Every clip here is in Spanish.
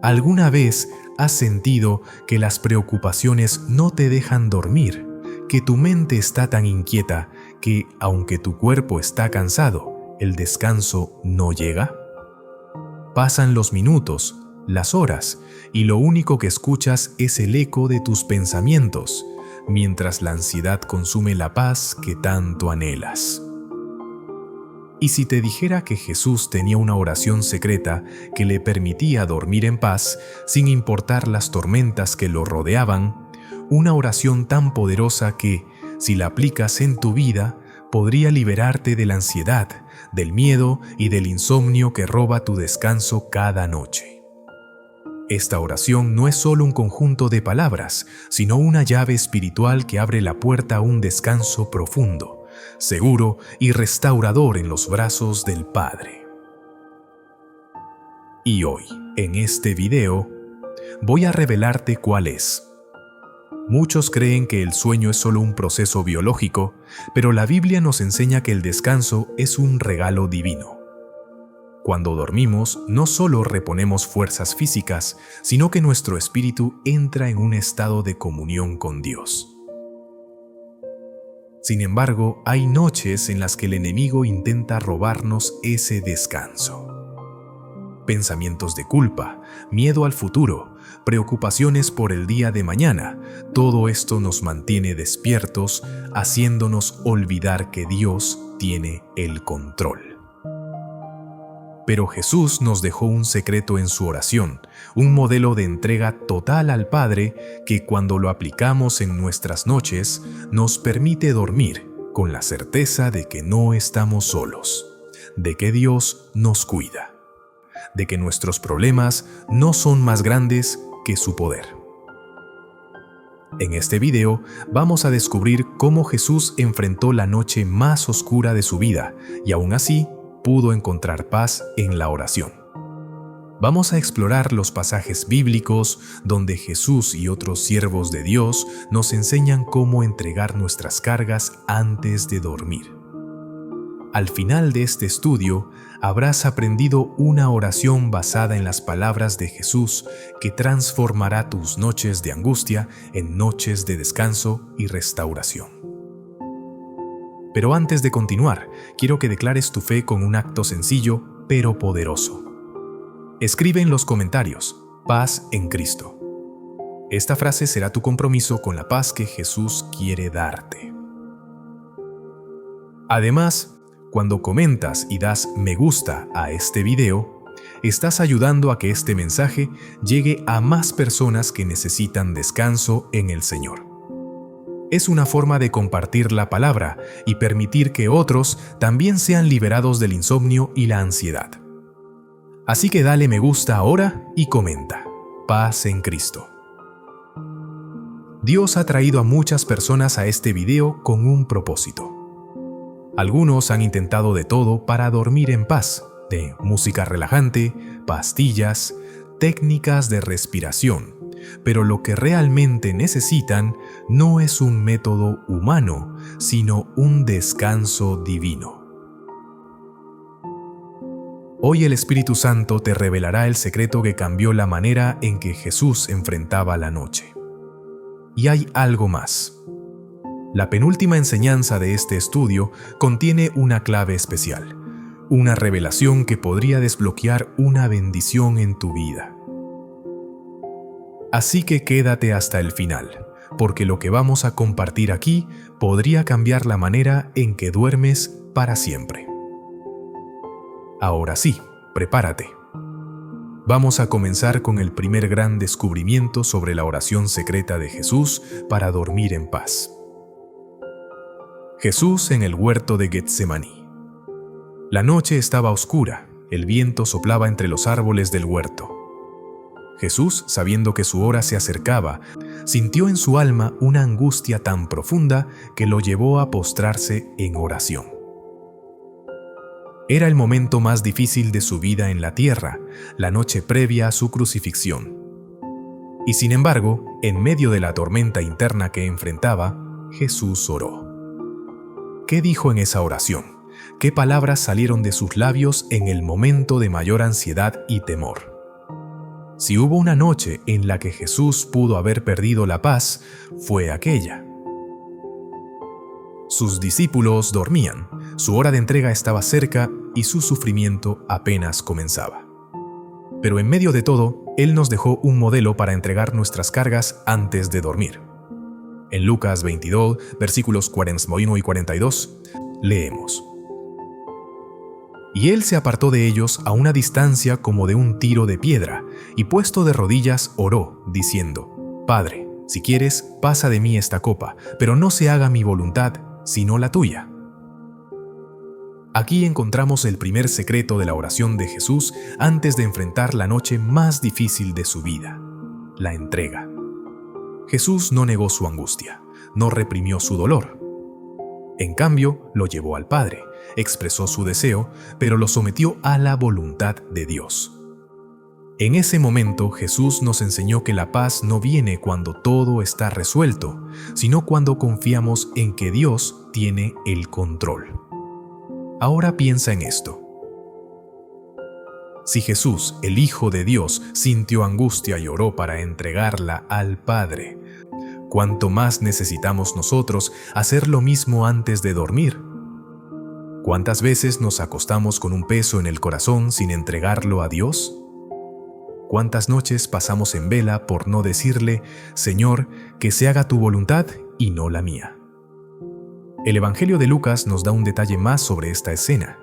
¿Alguna vez has sentido que las preocupaciones no te dejan dormir, que tu mente está tan inquieta que, aunque tu cuerpo está cansado, el descanso no llega? Pasan los minutos, las horas, y lo único que escuchas es el eco de tus pensamientos, mientras la ansiedad consume la paz que tanto anhelas. Y si te dijera que Jesús tenía una oración secreta que le permitía dormir en paz sin importar las tormentas que lo rodeaban, una oración tan poderosa que, si la aplicas en tu vida, podría liberarte de la ansiedad, del miedo y del insomnio que roba tu descanso cada noche. Esta oración no es solo un conjunto de palabras, sino una llave espiritual que abre la puerta a un descanso profundo, seguro y restaurador en los brazos del Padre. Y hoy, en este video, voy a revelarte cuál es. Muchos creen que el sueño es solo un proceso biológico, pero la Biblia nos enseña que el descanso es un regalo divino. Cuando dormimos, no solo reponemos fuerzas físicas, sino que nuestro espíritu entra en un estado de comunión con Dios. Sin embargo, hay noches en las que el enemigo intenta robarnos ese descanso. Pensamientos de culpa, miedo al futuro, preocupaciones por el día de mañana, todo esto nos mantiene despiertos, haciéndonos olvidar que Dios tiene el control. Pero Jesús nos dejó un secreto en su oración, un modelo de entrega total al Padre que cuando lo aplicamos en nuestras noches nos permite dormir con la certeza de que no estamos solos, de que Dios nos cuida, de que nuestros problemas no son más grandes que su poder. En este video vamos a descubrir cómo Jesús enfrentó la noche más oscura de su vida y aún así pudo encontrar paz en la oración. Vamos a explorar los pasajes bíblicos donde Jesús y otros siervos de Dios nos enseñan cómo entregar nuestras cargas antes de dormir. Al final de este estudio, habrás aprendido una oración basada en las palabras de Jesús que transformará tus noches de angustia en noches de descanso y restauración. Pero antes de continuar, quiero que declares tu fe con un acto sencillo pero poderoso. Escribe en los comentarios, paz en Cristo. Esta frase será tu compromiso con la paz que Jesús quiere darte. Además, cuando comentas y das me gusta a este video, estás ayudando a que este mensaje llegue a más personas que necesitan descanso en el Señor. Es una forma de compartir la palabra y permitir que otros también sean liberados del insomnio y la ansiedad. Así que dale me gusta ahora y comenta, paz en Cristo. Dios ha traído a muchas personas a este video con un propósito. Algunos han intentado de todo para dormir en paz, de música relajante, pastillas, técnicas de respiración, pero lo que realmente necesitan no es un método humano, sino un descanso divino. Hoy el Espíritu Santo te revelará el secreto que cambió la manera en que Jesús enfrentaba la noche. Y hay algo más. La penúltima enseñanza de este estudio contiene una clave especial, una revelación que podría desbloquear una bendición en tu vida. Así que quédate hasta el final, porque lo que vamos a compartir aquí podría cambiar la manera en que duermes para siempre. Ahora sí, prepárate. Vamos a comenzar con el primer gran descubrimiento sobre la oración secreta de Jesús para dormir en paz. Jesús en el huerto de Getsemaní. La noche estaba oscura, el viento soplaba entre los árboles del huerto. Jesús, sabiendo que su hora se acercaba, sintió en su alma una angustia tan profunda que lo llevó a postrarse en oración. Era el momento más difícil de su vida en la tierra, la noche previa a su crucifixión. Y sin embargo, en medio de la tormenta interna que enfrentaba, Jesús oró. ¿Qué dijo en esa oración? ¿Qué palabras salieron de sus labios en el momento de mayor ansiedad y temor? Si hubo una noche en la que Jesús pudo haber perdido la paz, fue aquella. Sus discípulos dormían, su hora de entrega estaba cerca y su sufrimiento apenas comenzaba. Pero en medio de todo, Él nos dejó un modelo para entregar nuestras cargas antes de dormir. En Lucas 22, versículos 41 y 42, leemos: Y Él se apartó de ellos a una distancia como de un tiro de piedra, y puesto de rodillas oró, diciendo: Padre, si quieres, pasa de mí esta copa, pero no se haga mi voluntad, sino la tuya. Aquí encontramos el primer secreto de la oración de Jesús antes de enfrentar la noche más difícil de su vida: la entrega. Jesús no negó su angustia, no reprimió su dolor. En cambio, lo llevó al Padre, expresó su deseo, pero lo sometió a la voluntad de Dios. En ese momento, Jesús nos enseñó que la paz no viene cuando todo está resuelto, sino cuando confiamos en que Dios tiene el control. Ahora piensa en esto. Si Jesús, el Hijo de Dios, sintió angustia y oró para entregarla al Padre, ¿cuánto más necesitamos nosotros hacer lo mismo antes de dormir? ¿Cuántas veces nos acostamos con un peso en el corazón sin entregarlo a Dios? ¿Cuántas noches pasamos en vela por no decirle: Señor, que se haga tu voluntad y no la mía? El Evangelio de Lucas nos da un detalle más sobre esta escena.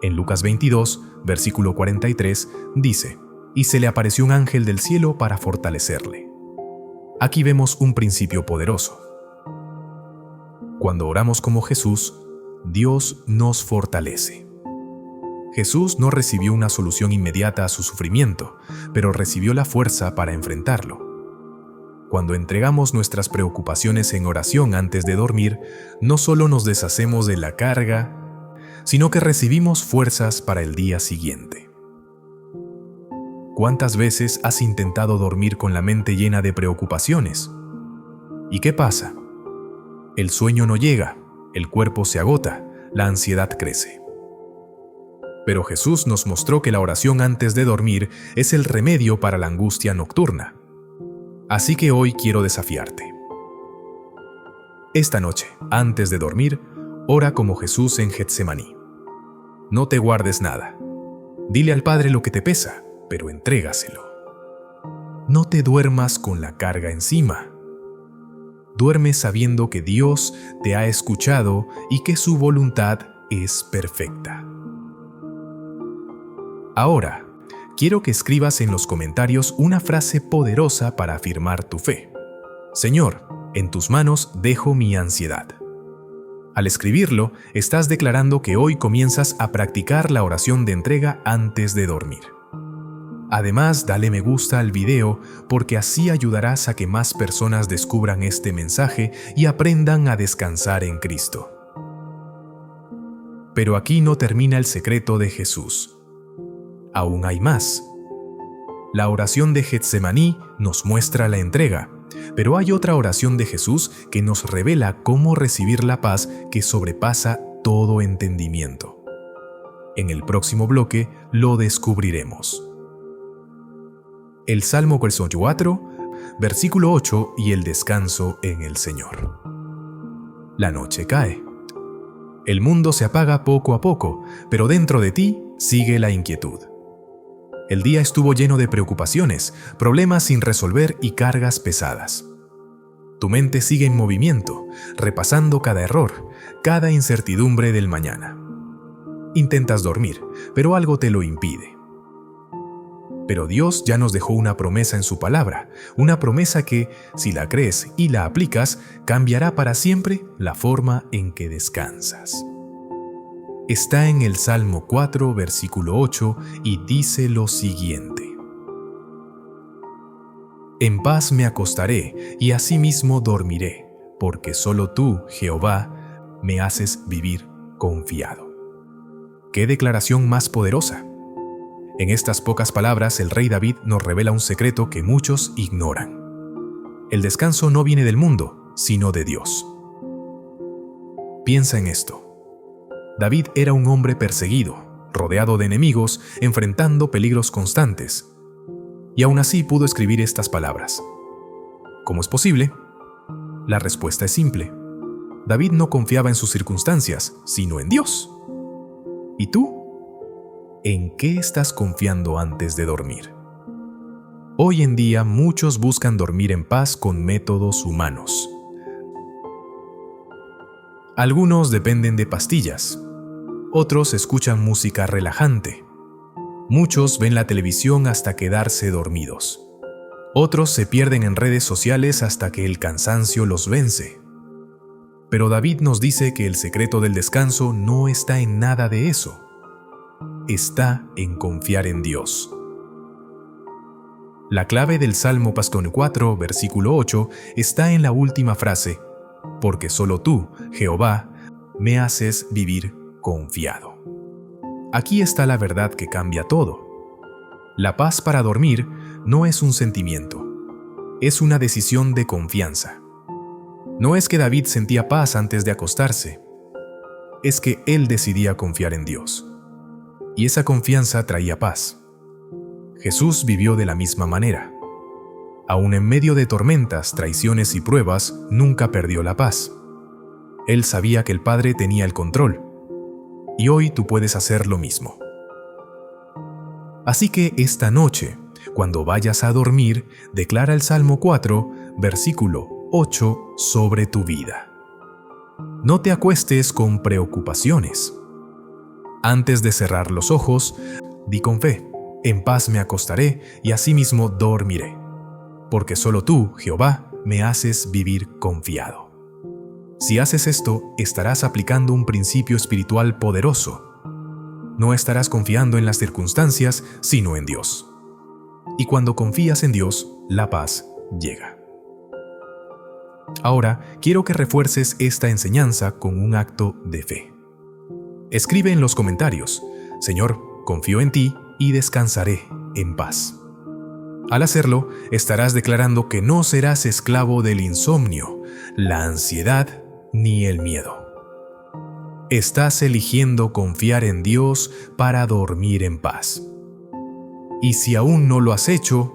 En Lucas 22, versículo 43, dice: Y se le apareció un ángel del cielo para fortalecerle. Aquí vemos un principio poderoso. Cuando oramos como Jesús, Dios nos fortalece. Jesús no recibió una solución inmediata a su sufrimiento, pero recibió la fuerza para enfrentarlo. Cuando entregamos nuestras preocupaciones en oración antes de dormir, no solo nos deshacemos de la carga, sino que recibimos fuerzas para el día siguiente. ¿Cuántas veces has intentado dormir con la mente llena de preocupaciones? ¿Y qué pasa? El sueño no llega, el cuerpo se agota, la ansiedad crece. Pero Jesús nos mostró que la oración antes de dormir es el remedio para la angustia nocturna. Así que hoy quiero desafiarte. Esta noche, antes de dormir, ora como Jesús en Getsemaní. No te guardes nada. Dile al Padre lo que te pesa, pero entrégaselo. No te duermas con la carga encima. Duerme sabiendo que Dios te ha escuchado y que su voluntad es perfecta. Ahora, quiero que escribas en los comentarios una frase poderosa para afirmar tu fe. Señor, en tus manos dejo mi ansiedad. Al escribirlo, estás declarando que hoy comienzas a practicar la oración de entrega antes de dormir. Además, dale me gusta al video porque así ayudarás a que más personas descubran este mensaje y aprendan a descansar en Cristo. Pero aquí no termina el secreto de Jesús. Aún hay más. La oración de Getsemaní nos muestra la entrega, pero hay otra oración de Jesús que nos revela cómo recibir la paz que sobrepasa todo entendimiento. En el próximo bloque lo descubriremos. El Salmo 4, versículo 8 y el descanso en el Señor. La noche cae. El mundo se apaga poco a poco, pero dentro de ti sigue la inquietud. El día estuvo lleno de preocupaciones, problemas sin resolver y cargas pesadas. Tu mente sigue en movimiento, repasando cada error, cada incertidumbre del mañana. Intentas dormir, pero algo te lo impide. Pero Dios ya nos dejó una promesa en su palabra, una promesa que, si la crees y la aplicas, cambiará para siempre la forma en que descansas. Está en el Salmo 4, versículo 8, y dice lo siguiente: En paz me acostaré y asimismo dormiré, porque solo tú, Jehová, me haces vivir confiado. ¡Qué declaración más poderosa! En estas pocas palabras, el rey David nos revela un secreto que muchos ignoran. El descanso no viene del mundo, sino de Dios. Piensa en esto. David era un hombre perseguido, rodeado de enemigos, enfrentando peligros constantes. y aún así pudo escribir estas palabras. ¿Cómo es posible? La respuesta es simple. David no confiaba en sus circunstancias, sino en Dios. ¿Y tú? ¿En qué estás confiando antes de dormir? Hoy en día muchos buscan dormir en paz con métodos humanos. Algunos dependen de pastillas, otros escuchan música relajante, muchos ven la televisión hasta quedarse dormidos, otros se pierden en redes sociales hasta que el cansancio los vence. Pero David nos dice que el secreto del descanso no está en nada de eso, está en confiar en Dios. La clave del Salmo Pastor 4, versículo 8, está en la última frase, porque solo tú, Jehová, me haces vivir confiado. Aquí está la verdad que cambia todo. La paz para dormir no es un sentimiento, es una decisión de confianza. No es que David sentía paz antes de acostarse, es que él decidía confiar en Dios. Y esa confianza traía paz. Jesús vivió de la misma manera. Aún en medio de tormentas, traiciones y pruebas, nunca perdió la paz. Él sabía que el Padre tenía el control. Y hoy tú puedes hacer lo mismo. Así que esta noche, cuando vayas a dormir, declara el Salmo 4, versículo 8 sobre tu vida. No te acuestes con preocupaciones. Antes de cerrar los ojos, di con fe, en paz me acostaré y asimismo dormiré. Porque solo tú, Jehová, me haces vivir confiado. Si haces esto, estarás aplicando un principio espiritual poderoso. No estarás confiando en las circunstancias, sino en Dios. Y cuando confías en Dios, la paz llega. Ahora, quiero que refuerces esta enseñanza con un acto de fe. Escribe en los comentarios, Señor, confío en ti y descansaré en paz. Al hacerlo, estarás declarando que no serás esclavo del insomnio, la ansiedad ni el miedo. Estás eligiendo confiar en Dios para dormir en paz. Y si aún no lo has hecho,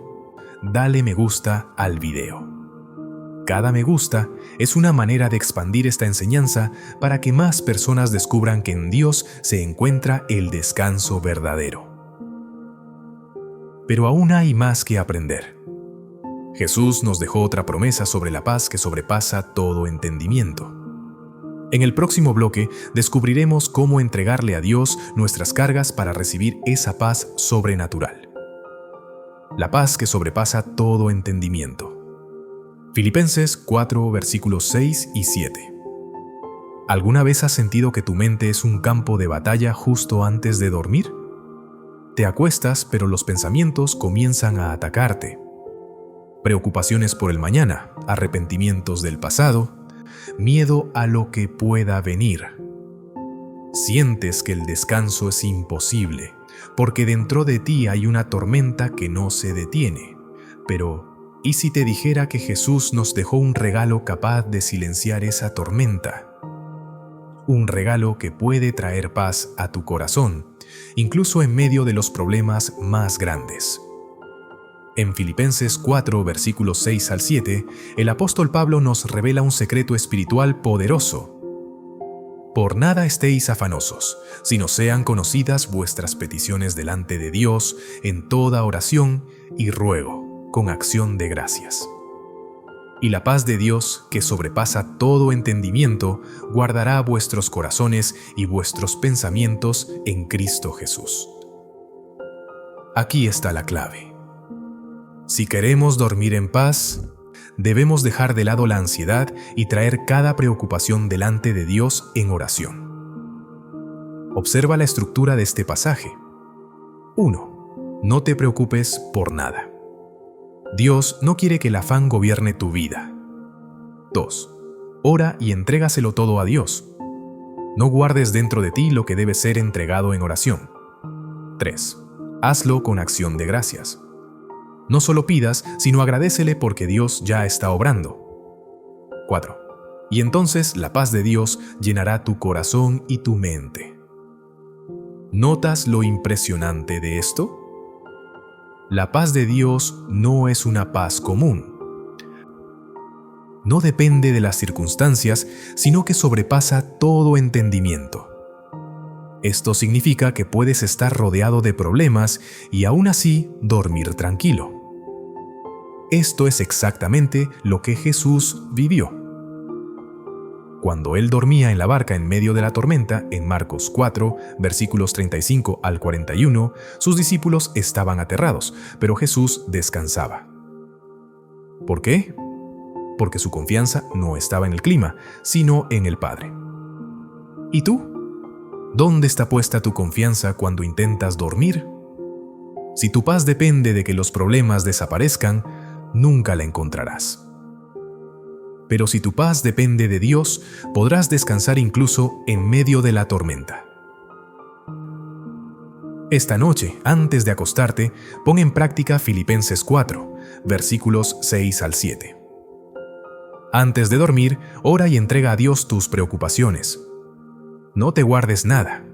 dale me gusta al video. Cada me gusta es una manera de expandir esta enseñanza para que más personas descubran que en Dios se encuentra el descanso verdadero. Pero aún hay más que aprender. Jesús nos dejó otra promesa sobre la paz que sobrepasa todo entendimiento. En el próximo bloque descubriremos cómo entregarle a Dios nuestras cargas para recibir esa paz sobrenatural. La paz que sobrepasa todo entendimiento. Filipenses 4, versículos 6 y 7. ¿Alguna vez has sentido que tu mente es un campo de batalla justo antes de dormir? Te acuestas, pero los pensamientos comienzan a atacarte. Preocupaciones por el mañana, arrepentimientos del pasado, miedo a lo que pueda venir. Sientes que el descanso es imposible, porque dentro de ti hay una tormenta que no se detiene. Pero, ¿y si te dijera que Jesús nos dejó un regalo capaz de silenciar esa tormenta? Un regalo que puede traer paz a tu corazón, incluso en medio de los problemas más grandes. En Filipenses 4, versículos 6 al 7, el apóstol Pablo nos revela un secreto espiritual poderoso. Por nada estéis afanosos, sino sean conocidas vuestras peticiones delante de Dios en toda oración y ruego, con acción de gracias. Y la paz de Dios, que sobrepasa todo entendimiento, guardará vuestros corazones y vuestros pensamientos en Cristo Jesús. Aquí está la clave. Si queremos dormir en paz, debemos dejar de lado la ansiedad y traer cada preocupación delante de Dios en oración. Observa la estructura de este pasaje. 1. No te preocupes por nada. Dios no quiere que el afán gobierne tu vida. 2. Ora y entrégaselo todo a Dios. No guardes dentro de ti lo que debe ser entregado en oración. 3. Hazlo con acción de gracias. No solo pidas, sino agradécele porque Dios ya está obrando. 4. Y entonces la paz de Dios llenará tu corazón y tu mente. ¿Notas lo impresionante de esto? La paz de Dios no es una paz común. No depende de las circunstancias, sino que sobrepasa todo entendimiento. Esto significa que puedes estar rodeado de problemas y aún así dormir tranquilo. Esto es exactamente lo que Jesús vivió. Cuando él dormía en la barca en medio de la tormenta, en Marcos 4, versículos 35 al 41, sus discípulos estaban aterrados, pero Jesús descansaba. ¿Por qué? Porque su confianza no estaba en el clima, sino en el Padre. ¿Y tú? ¿Dónde está puesta tu confianza cuando intentas dormir? Si tu paz depende de que los problemas desaparezcan, nunca la encontrarás. Pero si tu paz depende de Dios, podrás descansar incluso en medio de la tormenta. Esta noche, antes de acostarte, pon en práctica Filipenses 4, versículos 6 al 7. Antes de dormir, ora y entrega a Dios tus preocupaciones. No te guardes nada.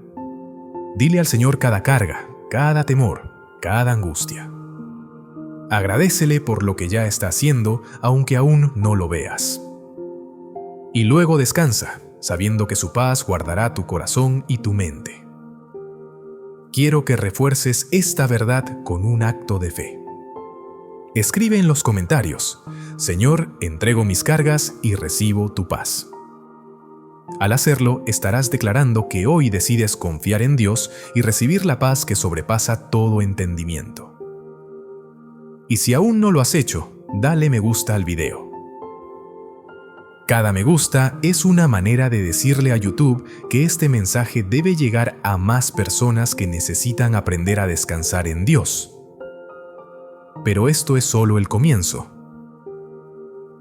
Dile al Señor cada carga, cada temor, cada angustia. Agradécele por lo que ya está haciendo, aunque aún no lo veas. Y luego descansa, sabiendo que su paz guardará tu corazón y tu mente. Quiero que refuerces esta verdad con un acto de fe. Escribe en los comentarios: Señor, entrego mis cargas y recibo tu paz. Al hacerlo, estarás declarando que hoy decides confiar en Dios y recibir la paz que sobrepasa todo entendimiento. Y si aún no lo has hecho, dale me gusta al video. Cada me gusta es una manera de decirle a YouTube que este mensaje debe llegar a más personas que necesitan aprender a descansar en Dios. Pero esto es solo el comienzo.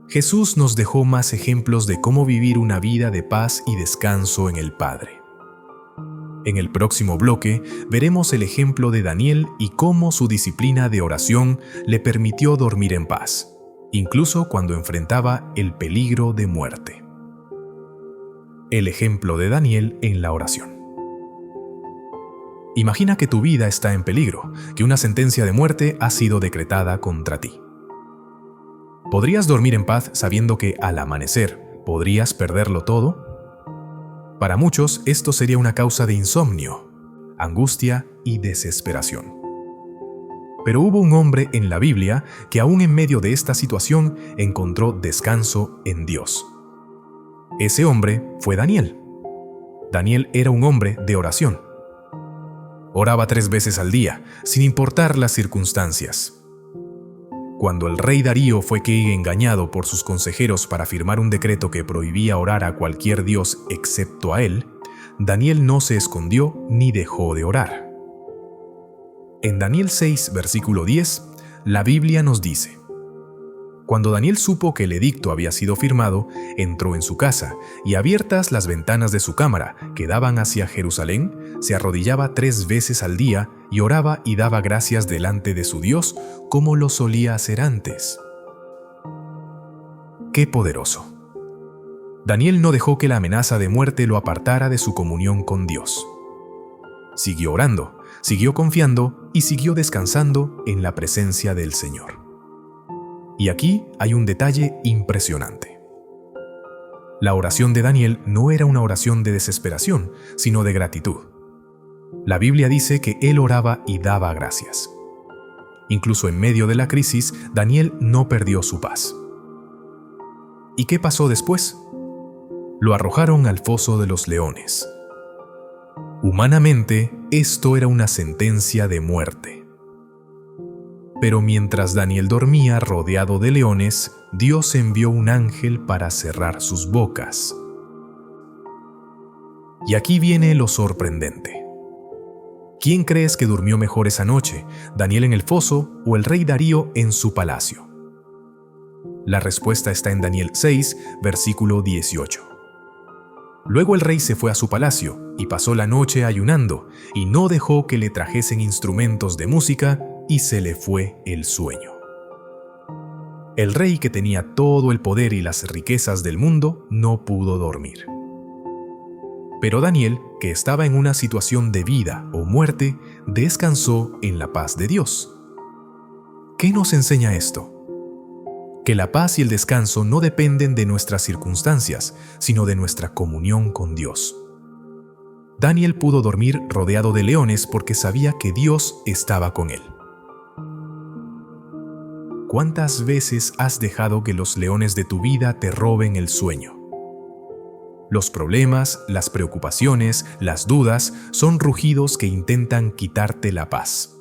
Jesús nos dejó más ejemplos de cómo vivir una vida de paz y descanso en el Padre. En el próximo bloque veremos el ejemplo de Daniel y cómo su disciplina de oración le permitió dormir en paz, incluso cuando enfrentaba el peligro de muerte. El ejemplo de Daniel en la oración. Imagina que tu vida está en peligro, que una sentencia de muerte ha sido decretada contra ti. ¿Podrías dormir en paz sabiendo que al amanecer podrías perderlo todo? Para muchos, esto sería una causa de insomnio, angustia y desesperación. Pero hubo un hombre en la Biblia que aún en medio de esta situación encontró descanso en Dios. Ese hombre fue Daniel. Daniel era un hombre de oración. Oraba 3 veces al día, sin importar las circunstancias. Cuando el rey Darío fue engañado por sus consejeros para firmar un decreto que prohibía orar a cualquier dios excepto a él, Daniel no se escondió ni dejó de orar. En Daniel 6, versículo 10, la Biblia nos dice: Cuando Daniel supo que el edicto había sido firmado, entró en su casa, y abiertas las ventanas de su cámara, que daban hacia Jerusalén, se arrodillaba 3 veces al día y oraba y daba gracias delante de su Dios, como lo solía hacer antes. ¡Qué poderoso! Daniel no dejó que la amenaza de muerte lo apartara de su comunión con Dios. Siguió orando, siguió confiando y siguió descansando en la presencia del Señor. Y aquí hay un detalle impresionante. La oración de Daniel no era una oración de desesperación, sino de gratitud. La Biblia dice que él oraba y daba gracias. Incluso en medio de la crisis, Daniel no perdió su paz. ¿Y qué pasó después? Lo arrojaron al foso de los leones. Humanamente, esto era una sentencia de muerte. Pero mientras Daniel dormía rodeado de leones, Dios envió un ángel para cerrar sus bocas. Y aquí viene lo sorprendente. ¿Quién crees que durmió mejor esa noche, Daniel en el foso o el rey Darío en su palacio? La respuesta está en Daniel 6, versículo 18. Luego el rey se fue a su palacio y pasó la noche ayunando, y no dejó que le trajesen instrumentos de música, y se le fue el sueño. El rey, que tenía todo el poder y las riquezas del mundo, no pudo dormir. Pero Daniel, que estaba en una situación de vida o muerte, descansó en la paz de Dios. ¿Qué nos enseña esto? Que la paz y el descanso no dependen de nuestras circunstancias, sino de nuestra comunión con Dios. Daniel pudo dormir rodeado de leones porque sabía que Dios estaba con él. ¿Cuántas veces has dejado que los leones de tu vida te roben el sueño? Los problemas, las preocupaciones, las dudas son rugidos que intentan quitarte la paz.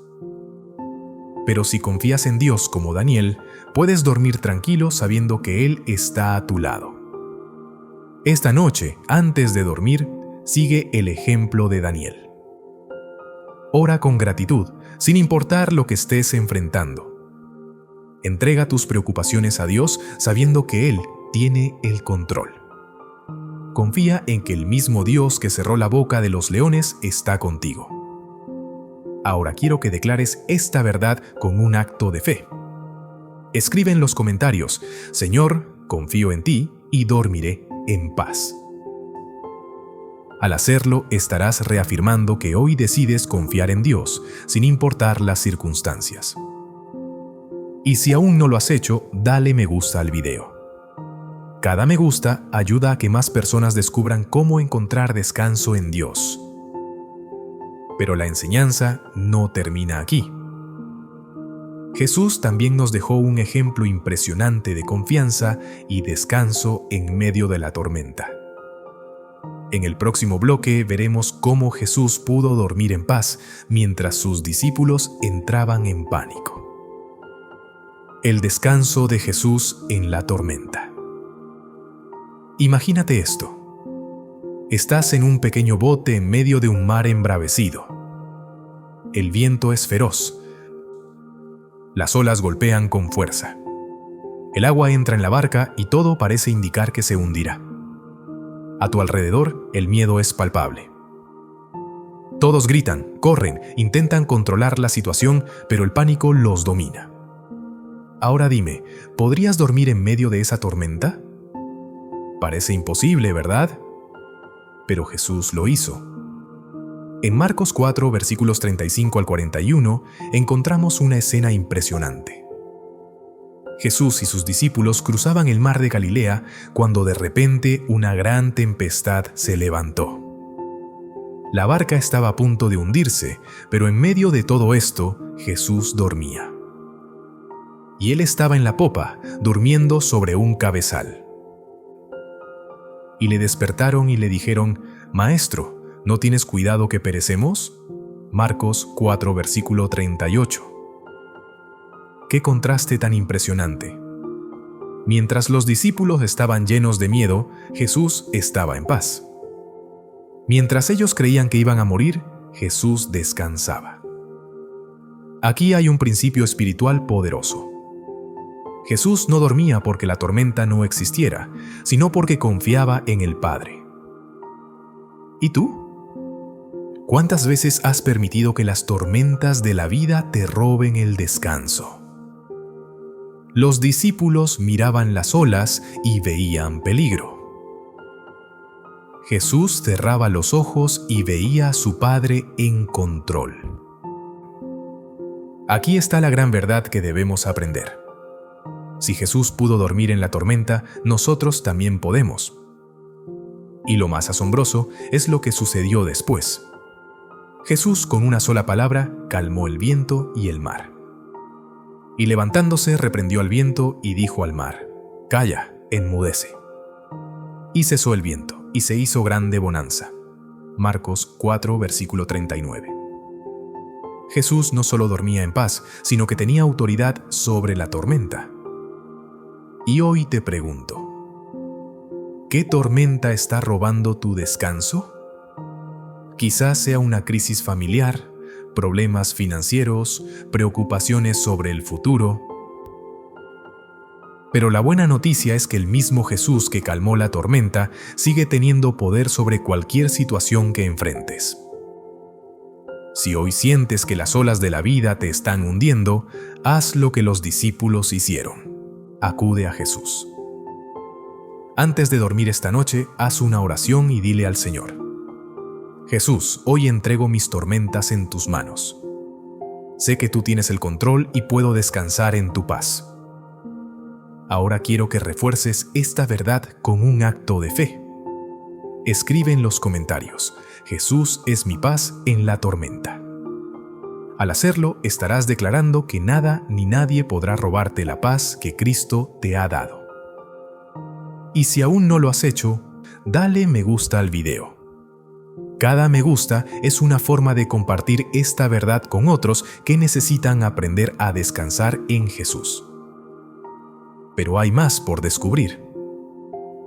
Pero si confías en Dios como Daniel, puedes dormir tranquilo sabiendo que Él está a tu lado. Esta noche, antes de dormir, sigue el ejemplo de Daniel. Ora con gratitud, sin importar lo que estés enfrentando. Entrega tus preocupaciones a Dios sabiendo que Él tiene el control. Confía en que el mismo Dios que cerró la boca de los leones está contigo. Ahora quiero que declares esta verdad con un acto de fe. Escribe en los comentarios: Señor, confío en ti y dormiré en paz. Al hacerlo, estarás reafirmando que hoy decides confiar en Dios, sin importar las circunstancias. Y si aún no lo has hecho, dale me gusta al video. Cada me gusta ayuda a que más personas descubran cómo encontrar descanso en Dios. Pero la enseñanza no termina aquí. Jesús también nos dejó un ejemplo impresionante de confianza y descanso en medio de la tormenta. En el próximo bloque veremos cómo Jesús pudo dormir en paz mientras sus discípulos entraban en pánico. El descanso de Jesús en la tormenta. Imagínate esto. Estás en un pequeño bote en medio de un mar embravecido. El viento es feroz. Las olas golpean con fuerza. El agua entra en la barca y todo parece indicar que se hundirá. A tu alrededor, el miedo es palpable. Todos gritan, corren, intentan controlar la situación, pero el pánico los domina. Ahora dime, ¿podrías dormir en medio de esa tormenta? Parece imposible, ¿verdad? Pero Jesús lo hizo. En Marcos 4, versículos 35 al 41, encontramos una escena impresionante. Jesús y sus discípulos cruzaban el mar de Galilea cuando de repente una gran tempestad se levantó. La barca estaba a punto de hundirse, pero en medio de todo esto, Jesús dormía. Y él estaba en la popa, durmiendo sobre un cabezal. Y le despertaron y le dijeron: Maestro, ¿no tienes cuidado que perecemos? Marcos 4, versículo 38. ¡Qué contraste tan impresionante! Mientras los discípulos estaban llenos de miedo, Jesús estaba en paz. Mientras ellos creían que iban a morir, Jesús descansaba. Aquí hay un principio espiritual poderoso. Jesús no dormía porque la tormenta no existiera, sino porque confiaba en el Padre. ¿Y tú? ¿Cuántas veces has permitido que las tormentas de la vida te roben el descanso? Los discípulos miraban las olas y veían peligro. Jesús cerraba los ojos y veía a su Padre en control. Aquí está la gran verdad que debemos aprender. Si Jesús pudo dormir en la tormenta, nosotros también podemos. Y lo más asombroso es lo que sucedió después. Jesús, con una sola palabra, calmó el viento y el mar. Y levantándose, reprendió al viento y dijo al mar: «Calla, enmudece». Y cesó el viento, y se hizo grande bonanza. Marcos 4, versículo 39. Jesús no solo dormía en paz, sino que tenía autoridad sobre la tormenta. Y hoy te pregunto, ¿qué tormenta está robando tu descanso? Quizás sea una crisis familiar, problemas financieros, preocupaciones sobre el futuro. Pero la buena noticia es que el mismo Jesús que calmó la tormenta sigue teniendo poder sobre cualquier situación que enfrentes. Si hoy sientes que las olas de la vida te están hundiendo, haz lo que los discípulos hicieron. Acude a Jesús. Antes de dormir esta noche, haz una oración y dile al Señor: Jesús, hoy entrego mis tormentas en tus manos. Sé que tú tienes el control y puedo descansar en tu paz. Ahora quiero que refuerces esta verdad con un acto de fe. Escribe en los comentarios: Jesús es mi paz en la tormenta. Al hacerlo, estarás declarando que nada ni nadie podrá robarte la paz que Cristo te ha dado. Y si aún no lo has hecho, dale me gusta al video. Cada me gusta es una forma de compartir esta verdad con otros que necesitan aprender a descansar en Jesús. Pero hay más por descubrir.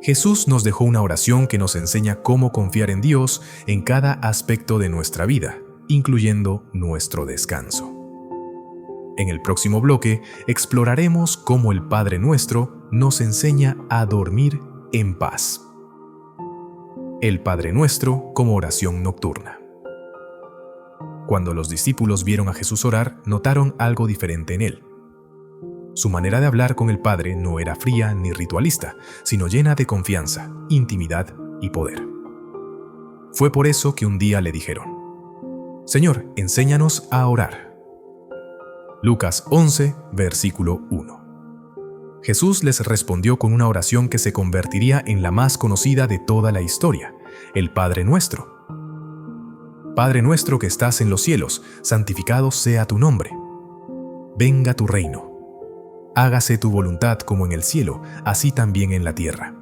Jesús nos dejó una oración que nos enseña cómo confiar en Dios en cada aspecto de nuestra vida, incluyendo nuestro descanso. En el próximo bloque exploraremos cómo el Padre Nuestro nos enseña a dormir en paz. El Padre Nuestro como oración nocturna. Cuando los discípulos vieron a Jesús orar, notaron algo diferente en él. Su manera de hablar con el Padre no era fría ni ritualista, sino llena de confianza, intimidad y poder. Fue por eso que un día le dijeron: Señor, enséñanos a orar. Lucas 11, versículo 1. Jesús les respondió con una oración que se convertiría en la más conocida de toda la historia, el Padre Nuestro. Padre nuestro que estás en los cielos, santificado sea tu nombre. Venga tu reino. Hágase tu voluntad como en el cielo, así también en la tierra.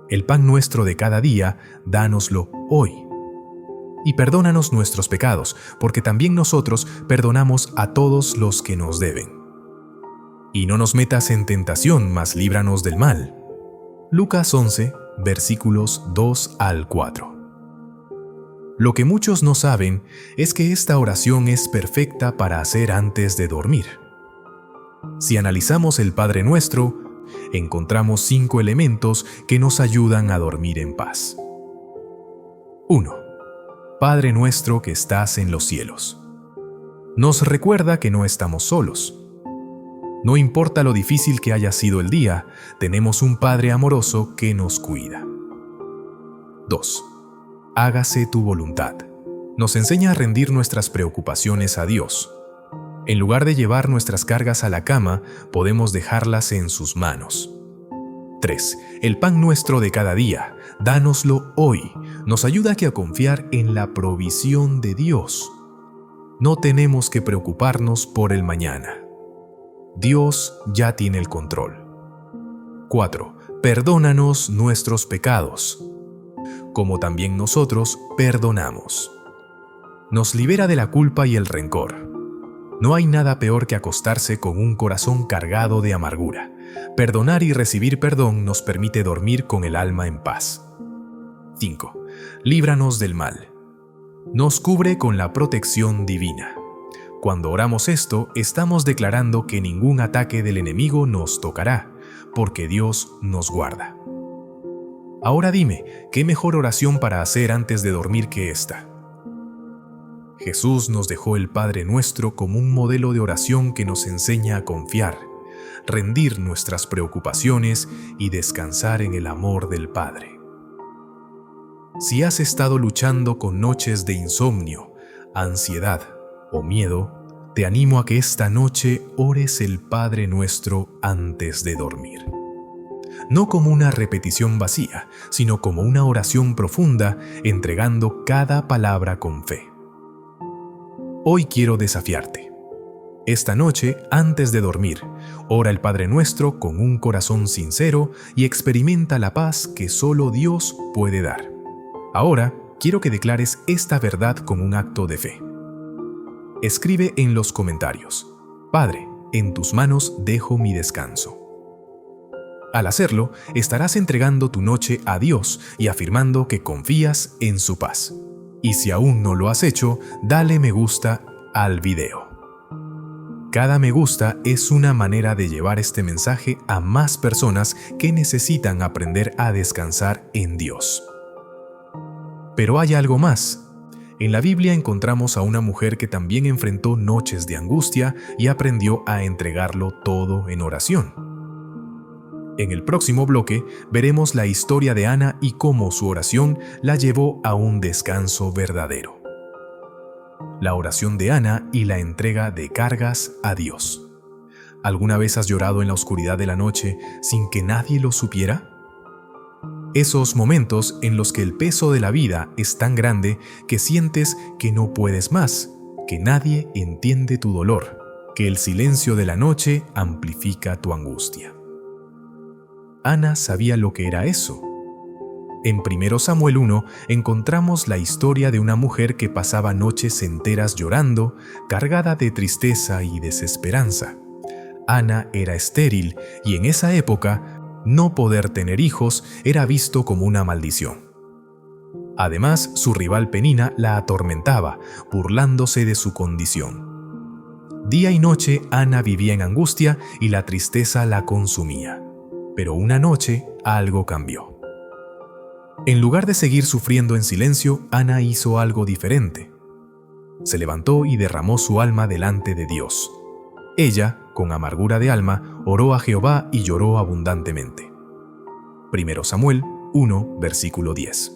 El pan nuestro de cada día, dánoslo hoy. Y perdónanos nuestros pecados, porque también nosotros perdonamos a todos los que nos deben. Y no nos metas en tentación, mas líbranos del mal. Lucas 11, versículos 2 al 4. Lo que muchos no saben es que esta oración es perfecta para hacer antes de dormir. Si analizamos el Padre Nuestro, encontramos 5 elementos que nos ayudan a dormir en paz. 1. Padre nuestro que estás en los cielos. Nos recuerda que no estamos solos. No importa lo difícil que haya sido el día, tenemos un Padre amoroso que nos cuida. 2. Hágase tu voluntad. Nos enseña a rendir nuestras preocupaciones a Dios. En lugar de llevar nuestras cargas a la cama, podemos dejarlas en sus manos. 3. El pan nuestro de cada día, dánoslo hoy, nos ayuda a confiar en la provisión de Dios. No tenemos que preocuparnos por el mañana. Dios ya tiene el control. 4. Perdónanos nuestros pecados, como también nosotros perdonamos. Nos libera de la culpa y el rencor. No hay nada peor que acostarse con un corazón cargado de amargura. Perdonar y recibir perdón nos permite dormir con el alma en paz. 5. Líbranos del mal. Nos cubre con la protección divina. Cuando oramos esto, estamos declarando que ningún ataque del enemigo nos tocará, porque Dios nos guarda. Ahora dime, ¿qué mejor oración para hacer antes de dormir que esta? Jesús nos dejó el Padre Nuestro como un modelo de oración que nos enseña a confiar, rendir nuestras preocupaciones y descansar en el amor del Padre. Si has estado luchando con noches de insomnio, ansiedad o miedo, te animo a que esta noche ores el Padre Nuestro antes de dormir. No como una repetición vacía, sino como una oración profunda, entregando cada palabra con fe. Hoy quiero desafiarte. Esta noche, antes de dormir, ora el Padre Nuestro con un corazón sincero y experimenta la paz que solo Dios puede dar. Ahora, quiero que declares esta verdad con un acto de fe. Escribe en los comentarios: Padre, en tus manos dejo mi descanso. Al hacerlo, estarás entregando tu noche a Dios y afirmando que confías en su paz. Y si aún no lo has hecho, dale me gusta al video. Cada me gusta es una manera de llevar este mensaje a más personas que necesitan aprender a descansar en Dios. Pero hay algo más. En la Biblia encontramos a una mujer que también enfrentó noches de angustia y aprendió a entregarlo todo en oración. En el próximo bloque veremos la historia de Ana y cómo su oración la llevó a un descanso verdadero. La oración de Ana y la entrega de cargas a Dios. ¿Alguna vez has llorado en la oscuridad de la noche sin que nadie lo supiera? Esos momentos en los que el peso de la vida es tan grande que sientes que no puedes más, que nadie entiende tu dolor, que el silencio de la noche amplifica tu angustia. Ana sabía lo que era eso. En 1 Samuel 1 encontramos la historia de una mujer que pasaba noches enteras llorando, cargada de tristeza y desesperanza. Ana era estéril y en esa época no poder tener hijos era visto como una maldición. Además, su rival Penina la atormentaba, burlándose de su condición. Día y noche Ana vivía en angustia y la tristeza la consumía. Pero una noche algo cambió. En lugar de seguir sufriendo en silencio, Ana hizo algo diferente. Se levantó y derramó su alma delante de Dios. Ella, con amargura de alma, oró a Jehová y lloró abundantemente. 1 Samuel 1, versículo 10.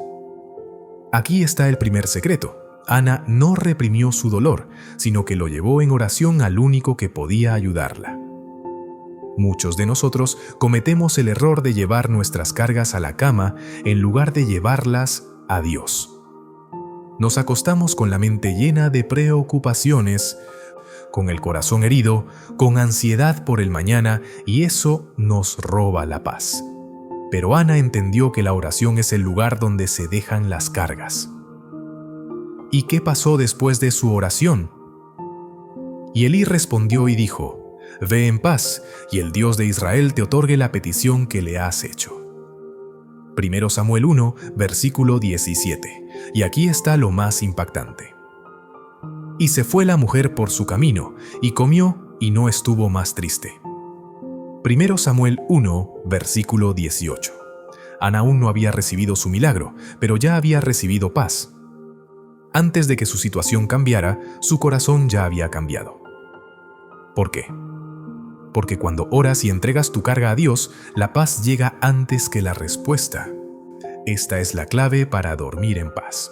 Aquí está el primer secreto. Ana no reprimió su dolor, sino que lo llevó en oración al único que podía ayudarla. Muchos de nosotros cometemos el error de llevar nuestras cargas a la cama en lugar de llevarlas a Dios. Nos acostamos con la mente llena de preocupaciones, con el corazón herido, con ansiedad por el mañana, y eso nos roba la paz. Pero Ana entendió que la oración es el lugar donde se dejan las cargas. ¿Y qué pasó después de su oración? Y Elí respondió y dijo: Ve en paz, y el Dios de Israel te otorgue la petición que le has hecho. 1 Samuel 1, versículo 17. Y aquí está lo más impactante. Y se fue la mujer por su camino, y comió, y no estuvo más triste. 1 Samuel 1, versículo 18. Ana aún no había recibido su milagro, pero ya había recibido paz. Antes de que su situación cambiara, su corazón ya había cambiado. ¿Por qué? Porque cuando oras y entregas tu carga a Dios, la paz llega antes que la respuesta. Esta es la clave para dormir en paz.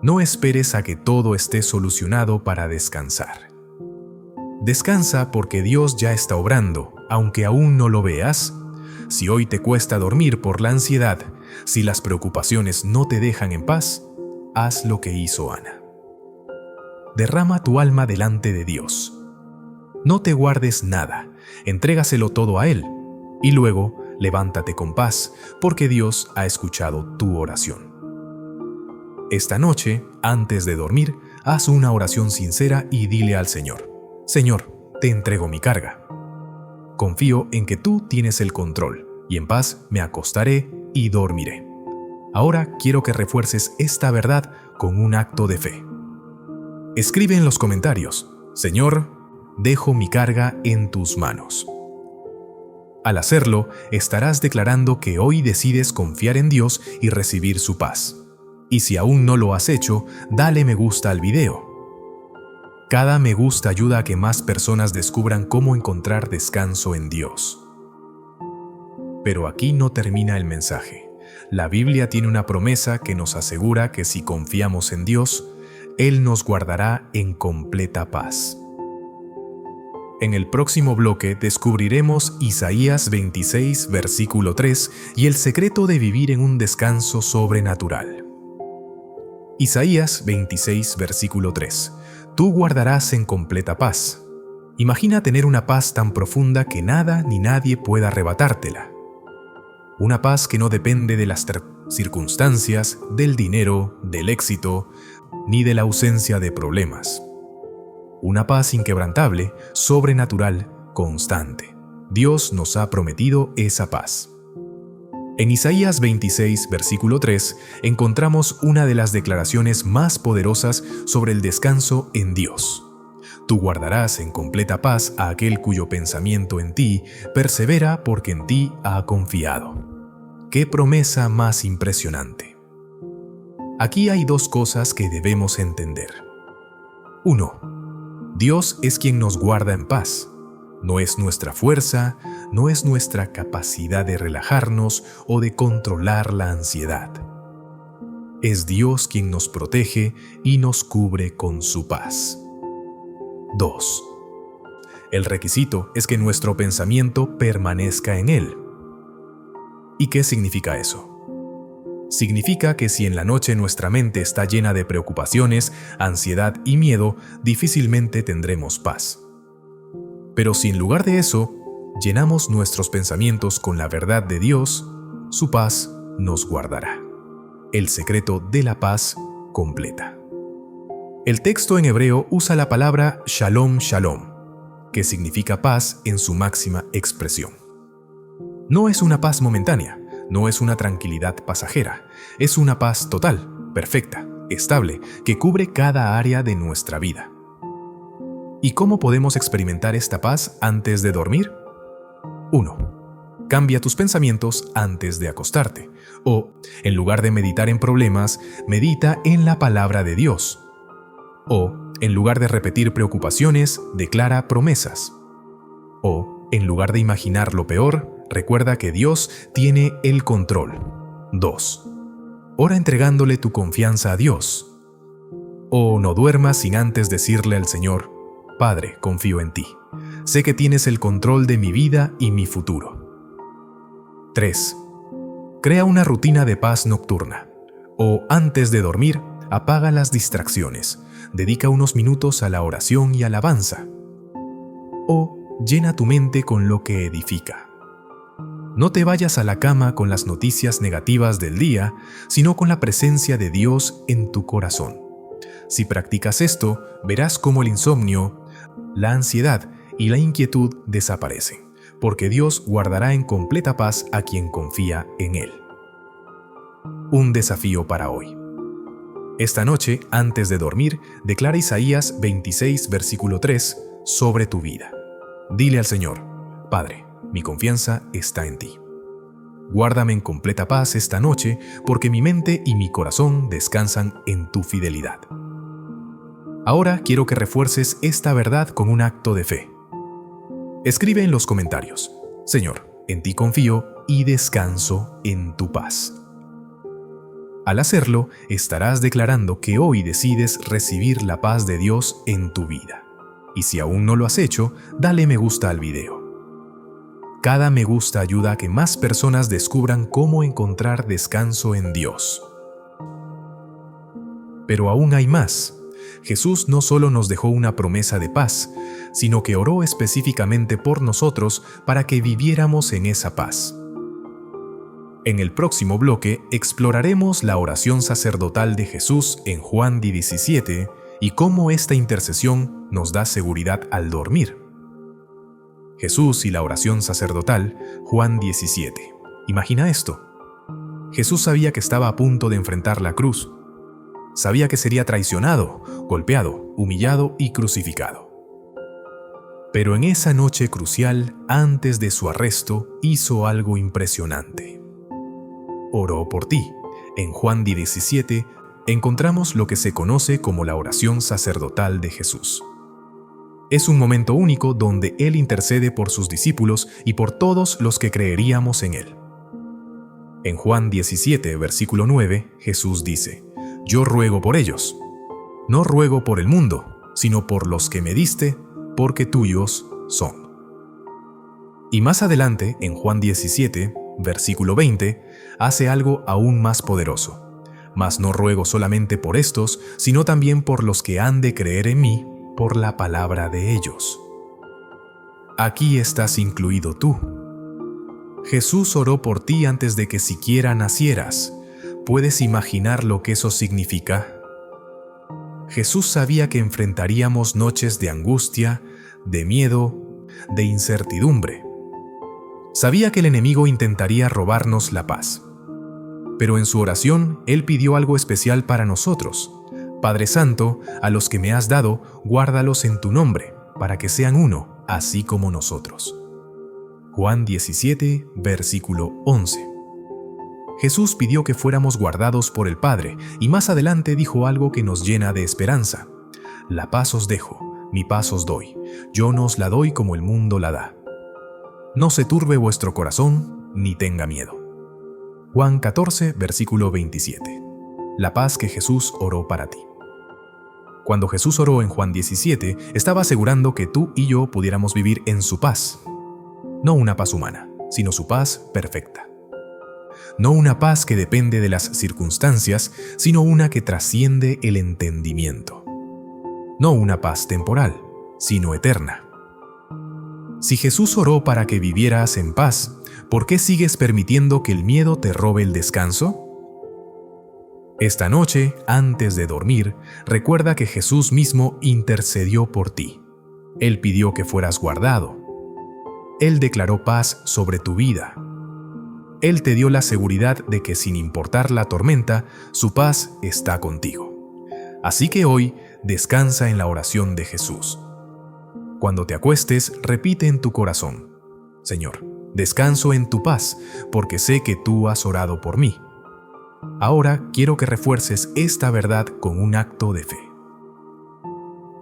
No esperes a que todo esté solucionado para descansar. Descansa porque Dios ya está obrando, aunque aún no lo veas. Si hoy te cuesta dormir por la ansiedad, si las preocupaciones no te dejan en paz, haz lo que hizo Ana. Derrama tu alma delante de Dios. No te guardes nada, entrégaselo todo a Él, y luego levántate con paz, porque Dios ha escuchado tu oración. Esta noche, antes de dormir, haz una oración sincera y dile al Señor: Señor, te entrego mi carga. Confío en que tú tienes el control, y en paz me acostaré y dormiré. Ahora quiero que refuerces esta verdad con un acto de fe. Escribe en los comentarios: Señor, dejo mi carga en tus manos. Al hacerlo, estarás declarando que hoy decides confiar en Dios y recibir su paz. Y si aún no lo has hecho, dale me gusta al video. Cada me gusta ayuda a que más personas descubran cómo encontrar descanso en Dios. Pero aquí no termina el mensaje. La Biblia tiene una promesa que nos asegura que si confiamos en Dios, Él nos guardará en completa paz. En el próximo bloque descubriremos Isaías 26, versículo 3 y el secreto de vivir en un descanso sobrenatural. Isaías 26, versículo 3. Tú guardarás en completa paz. Imagina tener una paz tan profunda que nada ni nadie pueda arrebatártela. Una paz que no depende de las circunstancias, del dinero, del éxito, ni de la ausencia de problemas. Una paz inquebrantable, sobrenatural, constante. Dios nos ha prometido esa paz. En Isaías 26, versículo 3, encontramos una de las declaraciones más poderosas sobre el descanso en Dios. Tú guardarás en completa paz a aquel cuyo pensamiento en ti persevera porque en ti ha confiado. ¡Qué promesa más impresionante! Aquí hay dos cosas que debemos entender. 1. Dios es quien nos guarda en paz. No es nuestra fuerza, no es nuestra capacidad de relajarnos o de controlar la ansiedad. Es Dios quien nos protege y nos cubre con su paz. 2. El requisito es que nuestro pensamiento permanezca en Él. ¿Y qué significa eso? Significa que si en la noche nuestra mente está llena de preocupaciones, ansiedad y miedo, difícilmente tendremos paz. Pero si en lugar de eso, llenamos nuestros pensamientos con la verdad de Dios, su paz nos guardará. El secreto de la paz completa. El texto en hebreo usa la palabra shalom shalom, que significa paz en su máxima expresión. No es una paz momentánea, no es una tranquilidad pasajera, es una paz total, perfecta, estable, que cubre cada área de nuestra vida. ¿Y cómo podemos experimentar esta paz antes de dormir? 1. Cambia tus pensamientos antes de acostarte, o, en lugar de meditar en problemas, medita en la palabra de Dios. O, en lugar de repetir preocupaciones, declara promesas. O, en lugar de imaginar lo peor, recuerda que Dios tiene el control. 2. Ora entregándole tu confianza a Dios. O no duermas sin antes decirle al Señor: Padre, confío en ti. Sé que tienes el control de mi vida y mi futuro. 3. Crea una rutina de paz nocturna. O antes de dormir, apaga las distracciones. Dedica unos minutos a la oración y alabanza. O llena tu mente con lo que edifica. No te vayas a la cama con las noticias negativas del día, sino con la presencia de Dios en tu corazón. Si practicas esto, verás cómo el insomnio, la ansiedad y la inquietud desaparecen, porque Dios guardará en completa paz a quien confía en Él. Un desafío para hoy. Esta noche, antes de dormir, declara Isaías 26, versículo 3, sobre tu vida. Dile al Señor: Padre, mi confianza está en ti. Guárdame en completa paz esta noche, porque mi mente y mi corazón descansan en tu fidelidad. Ahora quiero que refuerces esta verdad con un acto de fe. Escribe en los comentarios: Señor, en ti confío y descanso en tu paz. Al hacerlo, estarás declarando que hoy decides recibir la paz de Dios en tu vida. Y si aún no lo has hecho, dale me gusta al video. Cada me gusta ayuda a que más personas descubran cómo encontrar descanso en Dios. Pero aún hay más. Jesús no solo nos dejó una promesa de paz, sino que oró específicamente por nosotros para que viviéramos en esa paz. En el próximo bloque exploraremos la oración sacerdotal de Jesús en Juan 17 y cómo esta intercesión nos da seguridad al dormir. Jesús y la oración sacerdotal, Juan 17. Imagina esto. Jesús sabía que estaba a punto de enfrentar la cruz. Sabía que sería traicionado, golpeado, humillado y crucificado. Pero en esa noche crucial, antes de su arresto, hizo algo impresionante. Oró por ti. En Juan 17 encontramos lo que se conoce como la oración sacerdotal de Jesús. Es un momento único donde Él intercede por sus discípulos y por todos los que creeríamos en Él. En Juan 17, versículo 9, Jesús dice: Yo ruego por ellos. No ruego por el mundo, sino por los que me diste, porque tuyos son. Y más adelante, en Juan 17, versículo 20, hace algo aún más poderoso. Mas no ruego solamente por estos, sino también por los que han de creer en mí, por la palabra de ellos. Aquí estás incluido tú. Jesús oró por ti antes de que siquiera nacieras. ¿Puedes imaginar lo que eso significa? Jesús sabía que enfrentaríamos noches de angustia, de miedo, de incertidumbre. Sabía que el enemigo intentaría robarnos la paz. Pero en su oración, Él pidió algo especial para nosotros. Padre Santo, a los que me has dado, guárdalos en tu nombre, para que sean uno, así como nosotros. Juan 17, versículo 11. Jesús pidió que fuéramos guardados por el Padre, y más adelante dijo algo que nos llena de esperanza. La paz os dejo, mi paz os doy. Yo no os la doy como el mundo la da. No se turbe vuestro corazón, ni tenga miedo. Juan 14, versículo 27. la paz que Jesús oró para ti. Cuando Jesús oró en Juan 17, estaba asegurando que tú y yo pudiéramos vivir en su paz. No una paz humana, sino su paz perfecta. No una paz que depende de las circunstancias, sino una que trasciende el entendimiento. No una paz temporal, sino eterna. Si Jesús oró para que vivieras en paz, ¿por qué sigues permitiendo que el miedo te robe el descanso? Esta noche, antes de dormir, recuerda que Jesús mismo intercedió por ti. Él pidió que fueras guardado. Él declaró paz sobre tu vida. Él te dio la seguridad de que sin importar la tormenta, su paz está contigo. Así que hoy, descansa en la oración de Jesús. Cuando te acuestes, repite en tu corazón: Señor, descanso en tu paz, porque sé que tú has orado por mí. Ahora quiero que refuerces esta verdad con un acto de fe.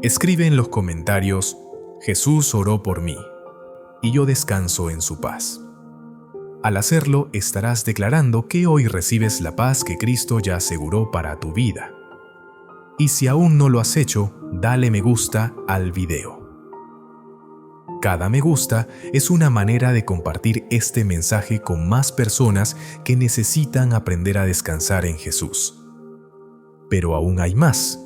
Escribe en los comentarios: Jesús oró por mí, y yo descanso en su paz. Al hacerlo, estarás declarando que hoy recibes la paz que Cristo ya aseguró para tu vida. Y si aún no lo has hecho, dale me gusta al video. Cada me gusta es una manera de compartir este mensaje con más personas que necesitan aprender a descansar en Jesús. Pero aún hay más.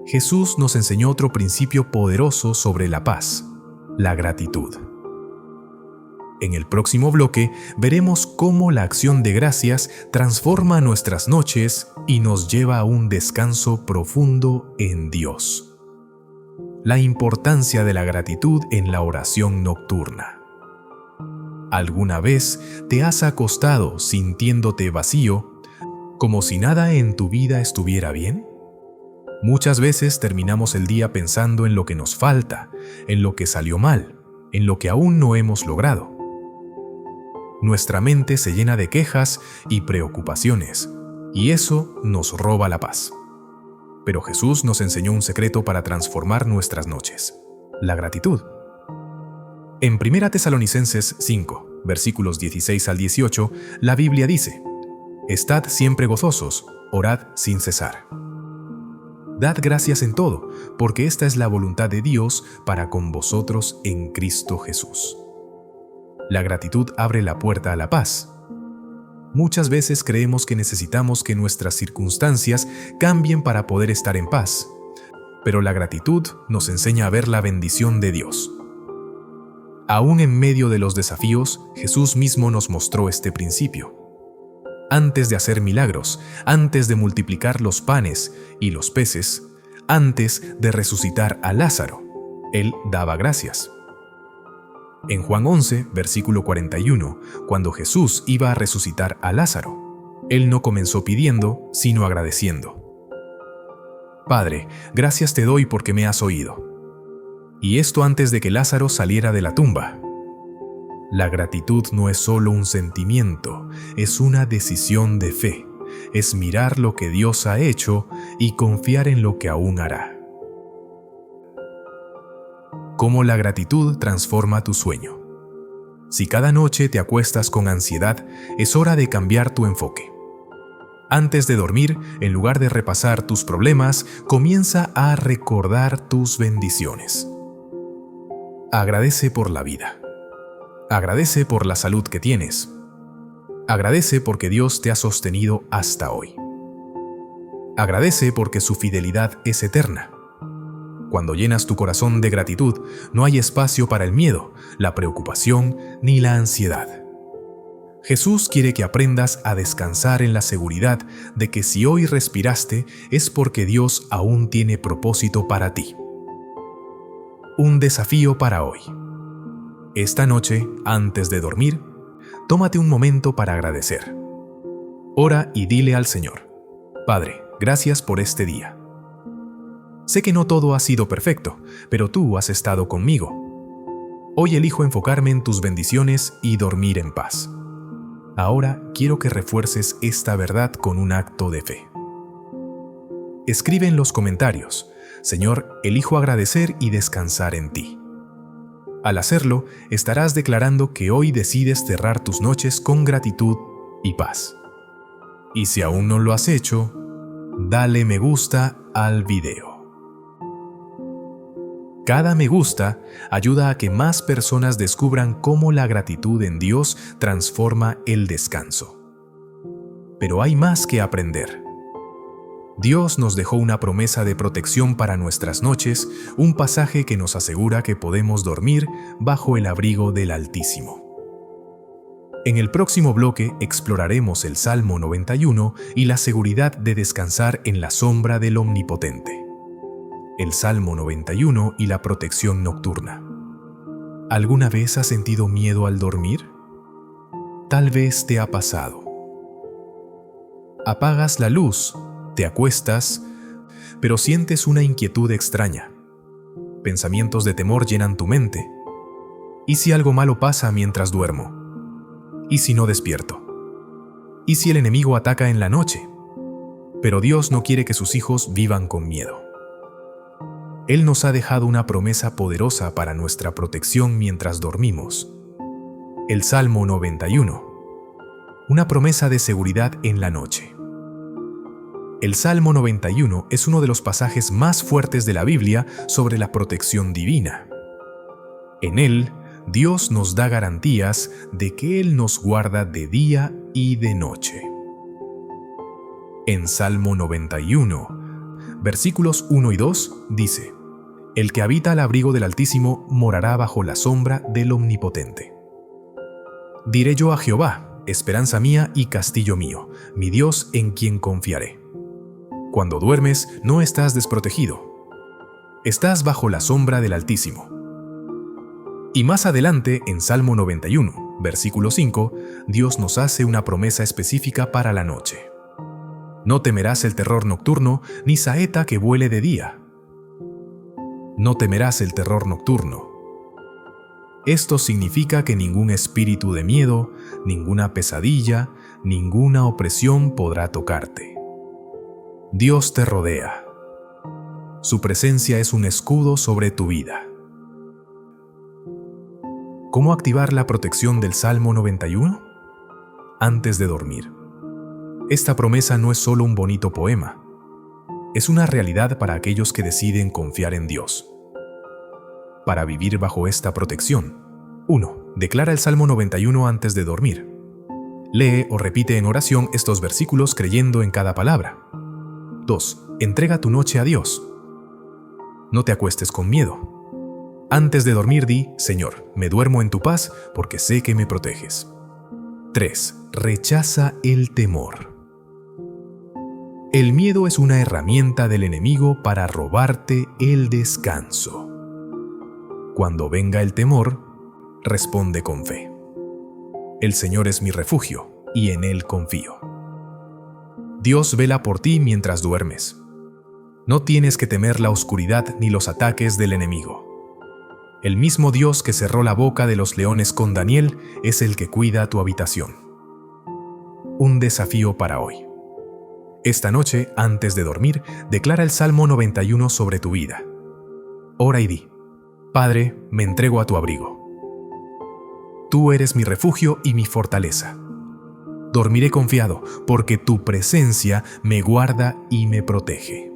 Jesús nos enseñó otro principio poderoso sobre la paz: la gratitud. En el próximo bloque veremos cómo la acción de gracias transforma nuestras noches y nos lleva a un descanso profundo en Dios. La importancia de la gratitud en la oración nocturna. ¿Alguna vez te has acostado sintiéndote vacío, como si nada en tu vida estuviera bien? Muchas veces terminamos el día pensando en lo que nos falta, en lo que salió mal, en lo que aún no hemos logrado. Nuestra mente se llena de quejas y preocupaciones, y eso nos roba la paz. Pero Jesús nos enseñó un secreto para transformar nuestras noches: la gratitud. En 1 Tesalonicenses 5, versículos 16 al 18, la Biblia dice: Estad siempre gozosos, orad sin cesar. Dad gracias en todo, porque esta es la voluntad de Dios para con vosotros en Cristo Jesús. La gratitud abre la puerta a la paz. Muchas veces creemos que necesitamos que nuestras circunstancias cambien para poder estar en paz, pero la gratitud nos enseña a ver la bendición de Dios. Aún en medio de los desafíos, Jesús mismo nos mostró este principio. Antes de hacer milagros, antes de multiplicar los panes y los peces, antes de resucitar a Lázaro, Él daba gracias. En Juan 11, versículo 41, cuando Jesús iba a resucitar a Lázaro, Él no comenzó pidiendo, sino agradeciendo. Padre, gracias te doy porque me has oído. Y esto antes de que Lázaro saliera de la tumba. La gratitud no es solo un sentimiento, es una decisión de fe. Es mirar lo que Dios ha hecho y confiar en lo que aún hará. Cómo la gratitud transforma tu sueño. Si cada noche te acuestas con ansiedad, es hora de cambiar tu enfoque. Antes de dormir, en lugar de repasar tus problemas, comienza a recordar tus bendiciones. Agradece por la vida. Agradece por la salud que tienes. Agradece porque Dios te ha sostenido hasta hoy. Agradece porque su fidelidad es eterna. Cuando llenas tu corazón de gratitud, no hay espacio para el miedo, la preocupación ni la ansiedad. Jesús quiere que aprendas a descansar en la seguridad de que si hoy respiraste es porque Dios aún tiene propósito para ti. Un desafío para hoy. Esta noche, antes de dormir, tómate un momento para agradecer. Ora y dile al Señor: Padre, gracias por este día. Sé que no todo ha sido perfecto, pero tú has estado conmigo. Hoy elijo enfocarme en tus bendiciones y dormir en paz. Ahora quiero que refuerces esta verdad con un acto de fe. Escribe en los comentarios: Señor, elijo agradecer y descansar en ti. Al hacerlo, estarás declarando que hoy decides cerrar tus noches con gratitud y paz. Y si aún no lo has hecho, dale me gusta al video. Cada me gusta ayuda a que más personas descubran cómo la gratitud en Dios transforma el descanso. Pero hay más que aprender. Dios nos dejó una promesa de protección para nuestras noches, un pasaje que nos asegura que podemos dormir bajo el abrigo del Altísimo. En el próximo bloque exploraremos el Salmo 91 y la seguridad de descansar en la sombra del Omnipotente. El Salmo 91 y la protección nocturna. ¿Alguna vez has sentido miedo al dormir? Tal vez te ha pasado. Apagas la luz, te acuestas, pero sientes una inquietud extraña. Pensamientos de temor llenan tu mente. ¿Y si algo malo pasa mientras duermo? ¿Y si no despierto? ¿Y si el enemigo ataca en la noche? Pero Dios no quiere que sus hijos vivan con miedo. Él nos ha dejado una promesa poderosa para nuestra protección mientras dormimos. El Salmo 91. Una promesa de seguridad en la noche. El Salmo 91 es uno de los pasajes más fuertes de la Biblia sobre la protección divina. En él, Dios nos da garantías de que Él nos guarda de día y de noche. En Salmo 91, versículos 1 y 2, dice: El que habita al abrigo del Altísimo morará bajo la sombra del Omnipotente. Diré yo a Jehová, esperanza mía y castillo mío, mi Dios en quien confiaré. Cuando duermes, no estás desprotegido. Estás bajo la sombra del Altísimo. Y más adelante, en Salmo 91, versículo 5, Dios nos hace una promesa específica para la noche. No temerás el terror nocturno, ni saeta que vuele de día. No temerás el terror nocturno. Esto significa que ningún espíritu de miedo, ninguna pesadilla, ninguna opresión podrá tocarte. Dios te rodea. Su presencia es un escudo sobre tu vida. ¿Cómo activar la protección del Salmo 91? Antes de dormir. Esta promesa no es solo un bonito poema. Es una realidad para aquellos que deciden confiar en Dios. Para vivir bajo esta protección. 1. Declara el Salmo 91 antes de dormir. Lee o repite en oración estos versículos creyendo en cada palabra. 2. Entrega tu noche a Dios. No te acuestes con miedo. Antes de dormir di: Señor, me duermo en tu paz porque sé que me proteges. 3. Rechaza el temor. El miedo es una herramienta del enemigo para robarte el descanso. Cuando venga el temor, responde con fe. El Señor es mi refugio y en Él confío. Dios vela por ti mientras duermes. No tienes que temer la oscuridad ni los ataques del enemigo. El mismo Dios que cerró la boca de los leones con Daniel es el que cuida tu habitación. Un desafío para hoy. Esta noche, antes de dormir, declara el Salmo 91 sobre tu vida. Ora y di: Padre, me entrego a tu abrigo. Tú eres mi refugio y mi fortaleza. Dormiré confiado, porque tu presencia me guarda y me protege.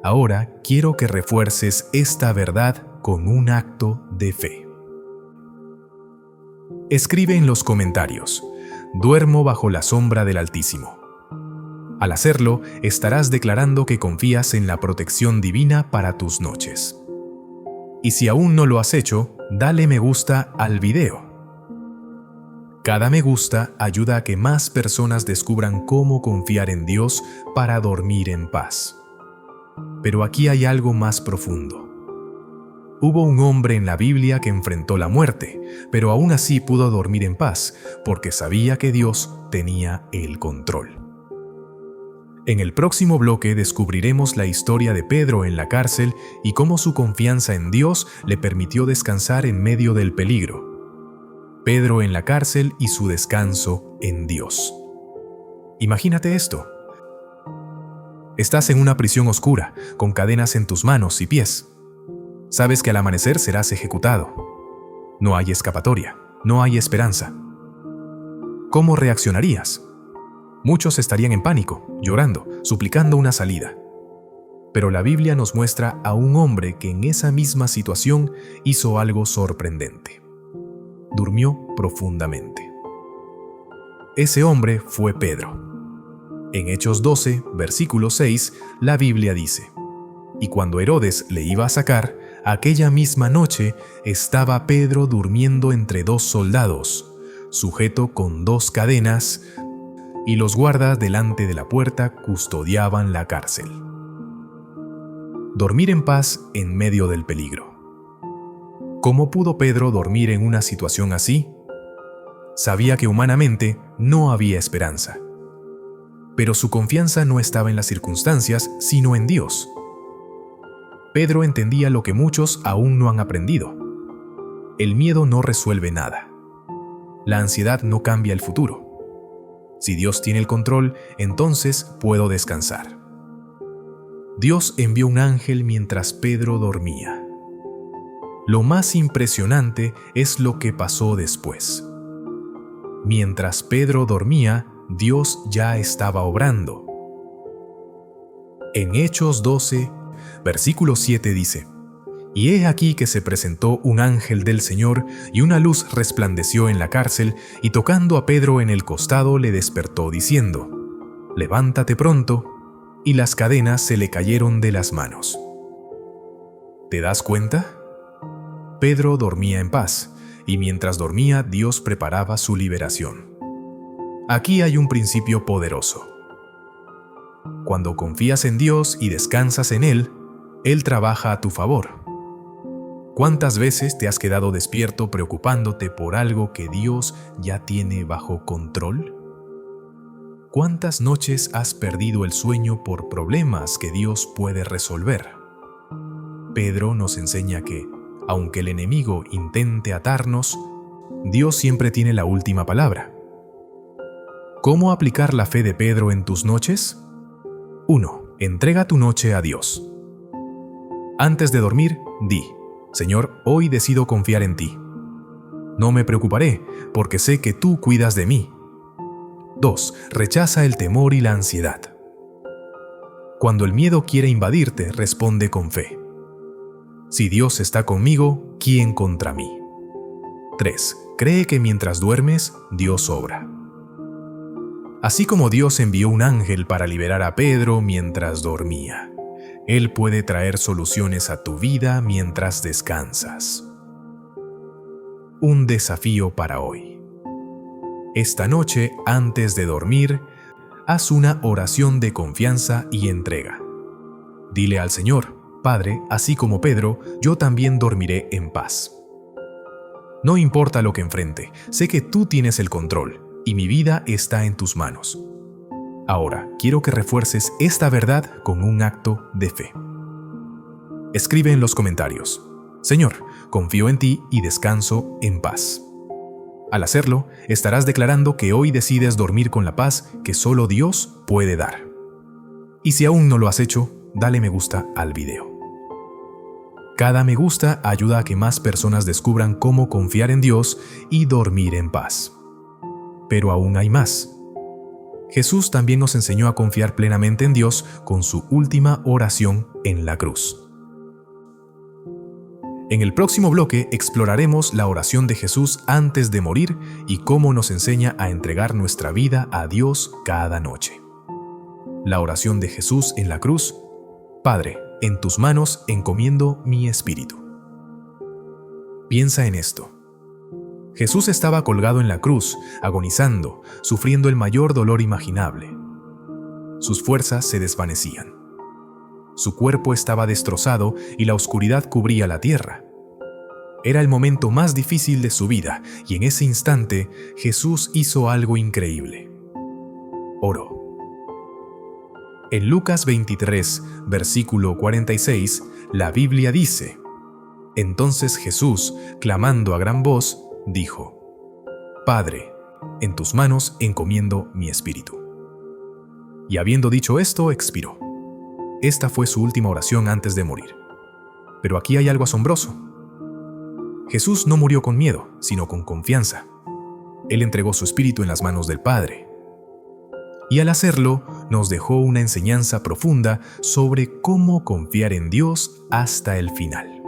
Ahora quiero que refuerces esta verdad con un acto de fe. Escribe en los comentarios: duermo bajo la sombra del Altísimo. Al hacerlo, estarás declarando que confías en la protección divina para tus noches. Y si aún no lo has hecho, dale me gusta al video. Cada me gusta ayuda a que más personas descubran cómo confiar en Dios para dormir en paz. Pero aquí hay algo más profundo. Hubo un hombre en la Biblia que enfrentó la muerte, pero aún así pudo dormir en paz, porque sabía que Dios tenía el control. En el próximo bloque descubriremos la historia de Pedro en la cárcel y cómo su confianza en Dios le permitió descansar en medio del peligro. Pedro en la cárcel y su descanso en Dios. Imagínate esto. Estás en una prisión oscura, con cadenas en tus manos y pies. Sabes que al amanecer serás ejecutado. No hay escapatoria, no hay esperanza. ¿Cómo reaccionarías? Muchos estarían en pánico, llorando, suplicando una salida. Pero la Biblia nos muestra a un hombre que en esa misma situación hizo algo sorprendente. Durmió profundamente. Ese hombre fue Pedro. En Hechos 12, versículo 6, la Biblia dice: Y cuando Herodes le iba a sacar, aquella misma noche estaba Pedro durmiendo entre 2 soldados, sujeto con 2 cadenas, y los guardas delante de la puerta custodiaban la cárcel. Dormir en paz en medio del peligro. ¿Cómo pudo Pedro dormir en una situación así? Sabía que humanamente no había esperanza. Pero su confianza no estaba en las circunstancias, sino en Dios. Pedro entendía lo que muchos aún no han aprendido. El miedo no resuelve nada. La ansiedad no cambia el futuro. Si Dios tiene el control, entonces puedo descansar. Dios envió un ángel mientras Pedro dormía. Lo más impresionante es lo que pasó después. Mientras Pedro dormía, Dios ya estaba obrando. En Hechos 12, versículo 7 dice: Y he aquí que se presentó un ángel del Señor, y una luz resplandeció en la cárcel, y tocando a Pedro en el costado le despertó, diciendo: Levántate pronto, y las cadenas se le cayeron de las manos. ¿Te das cuenta? Pedro dormía en paz, y mientras dormía Dios preparaba su liberación. Aquí hay un principio poderoso. Cuando confías en Dios y descansas en Él, Él trabaja a tu favor. ¿Cuántas veces te has quedado despierto preocupándote por algo que Dios ya tiene bajo control? ¿Cuántas noches has perdido el sueño por problemas que Dios puede resolver? Pedro nos enseña que, aunque el enemigo intente atarnos, Dios siempre tiene la última palabra. ¿Cómo aplicar la fe de Pedro en tus noches? 1. Entrega tu noche a Dios. Antes de dormir, di: Señor, hoy decido confiar en ti. No me preocuparé, porque sé que tú cuidas de mí. 2. Rechaza el temor y la ansiedad. Cuando el miedo quiere invadirte, responde con fe: Si Dios está conmigo, ¿quién contra mí? 3. Cree que mientras duermes, Dios obra. Así como Dios envió un ángel para liberar a Pedro mientras dormía, Él puede traer soluciones a tu vida mientras descansas. Un desafío para hoy. Esta noche, antes de dormir, haz una oración de confianza y entrega. Dile al Señor: Padre, así como Pedro, yo también dormiré en paz. No importa lo que enfrente, sé que tú tienes el control y mi vida está en tus manos. Ahora, quiero que refuerces esta verdad con un acto de fe. Escribe en los comentarios: Señor, confío en ti y descanso en paz. Al hacerlo, estarás declarando que hoy decides dormir con la paz que solo Dios puede dar. Y si aún no lo has hecho, dale me gusta al video. Cada me gusta ayuda a que más personas descubran cómo confiar en Dios y dormir en paz. Pero aún hay más. Jesús también nos enseñó a confiar plenamente en Dios con su última oración en la cruz. En el próximo bloque exploraremos la oración de Jesús antes de morir y cómo nos enseña a entregar nuestra vida a Dios cada noche. La oración de Jesús en la cruz: Padre, en tus manos encomiendo mi espíritu. Piensa en esto. Jesús estaba colgado en la cruz, agonizando, sufriendo el mayor dolor imaginable. Sus fuerzas se desvanecían. Su cuerpo estaba destrozado y la oscuridad cubría la tierra. Era el momento más difícil de su vida y en ese instante Jesús hizo algo increíble. Oró. En Lucas 23, versículo 46, la Biblia dice: Entonces Jesús, clamando a gran voz, dijo: Padre, en tus manos encomiendo mi espíritu. Y habiendo dicho esto, expiró. Esta fue su última oración antes de morir. Pero aquí hay algo asombroso. Jesús no murió con miedo, sino con confianza. Él entregó su espíritu en las manos del Padre. Y al hacerlo, nos dejó una enseñanza profunda sobre cómo confiar en Dios hasta el final.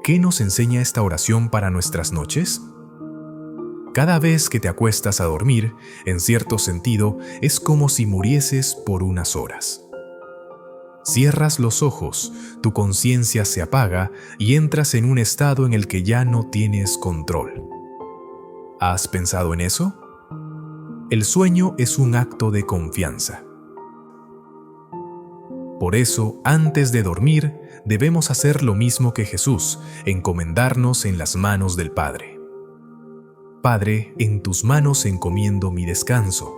¿Qué nos enseña esta oración para nuestras noches? Cada vez que te acuestas a dormir, en cierto sentido, es como si murieses por unas horas. Cierras los ojos, tu conciencia se apaga y entras en un estado en el que ya no tienes control. ¿Has pensado en eso? El sueño es un acto de confianza. Por eso, antes de dormir, debemos hacer lo mismo que Jesús, encomendarnos en las manos del Padre. Padre, en tus manos encomiendo mi descanso.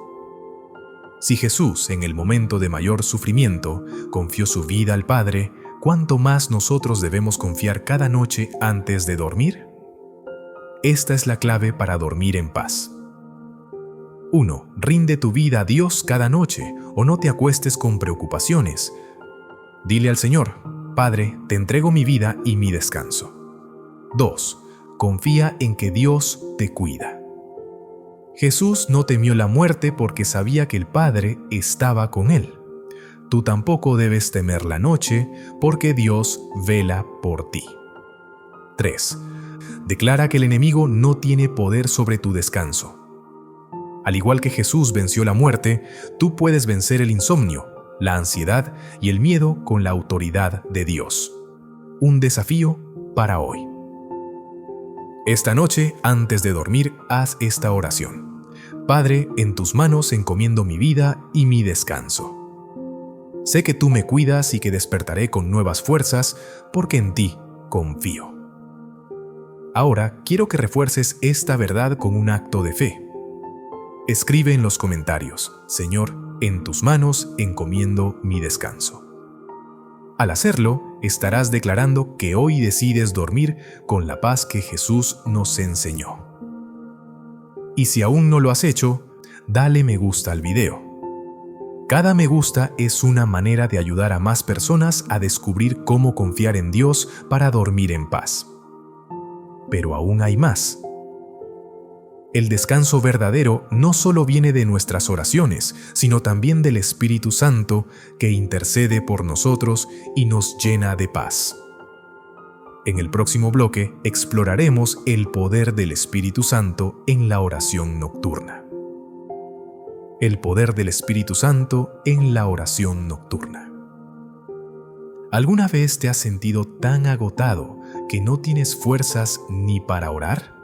Si Jesús, en el momento de mayor sufrimiento, confió su vida al Padre, ¿cuánto más nosotros debemos confiar cada noche antes de dormir? Esta es la clave para dormir en paz. 1. Rinde tu vida a Dios cada noche o no te acuestes con preocupaciones. Dile al Señor: Padre, te entrego mi vida y mi descanso. 2. Confía en que Dios te cuida. Jesús no temió la muerte porque sabía que el Padre estaba con él. Tú tampoco debes temer la noche porque Dios vela por ti. 3. Declara que el enemigo no tiene poder sobre tu descanso. Al igual que Jesús venció la muerte, tú puedes vencer el insomnio, la ansiedad y el miedo con la autoridad de Dios. Un desafío para hoy. Esta noche, antes de dormir, haz esta oración. Padre, en tus manos encomiendo mi vida y mi descanso. Sé que tú me cuidas y que despertaré con nuevas fuerzas, porque en ti confío. Ahora quiero que refuerces esta verdad con un acto de fe. Escribe en los comentarios: Señor, en tus manos encomiendo mi descanso. Al hacerlo, estarás declarando que hoy decides dormir con la paz que Jesús nos enseñó. Y si aún no lo has hecho, dale me gusta al video. Cada me gusta es una manera de ayudar a más personas a descubrir cómo confiar en Dios para dormir en paz. Pero aún hay más. El descanso verdadero no solo viene de nuestras oraciones, sino también del Espíritu Santo que intercede por nosotros y nos llena de paz. En el próximo bloque exploraremos el poder del Espíritu Santo en la oración nocturna. El poder del Espíritu Santo en la oración nocturna. ¿Alguna vez te has sentido tan agotado que no tienes fuerzas ni para orar?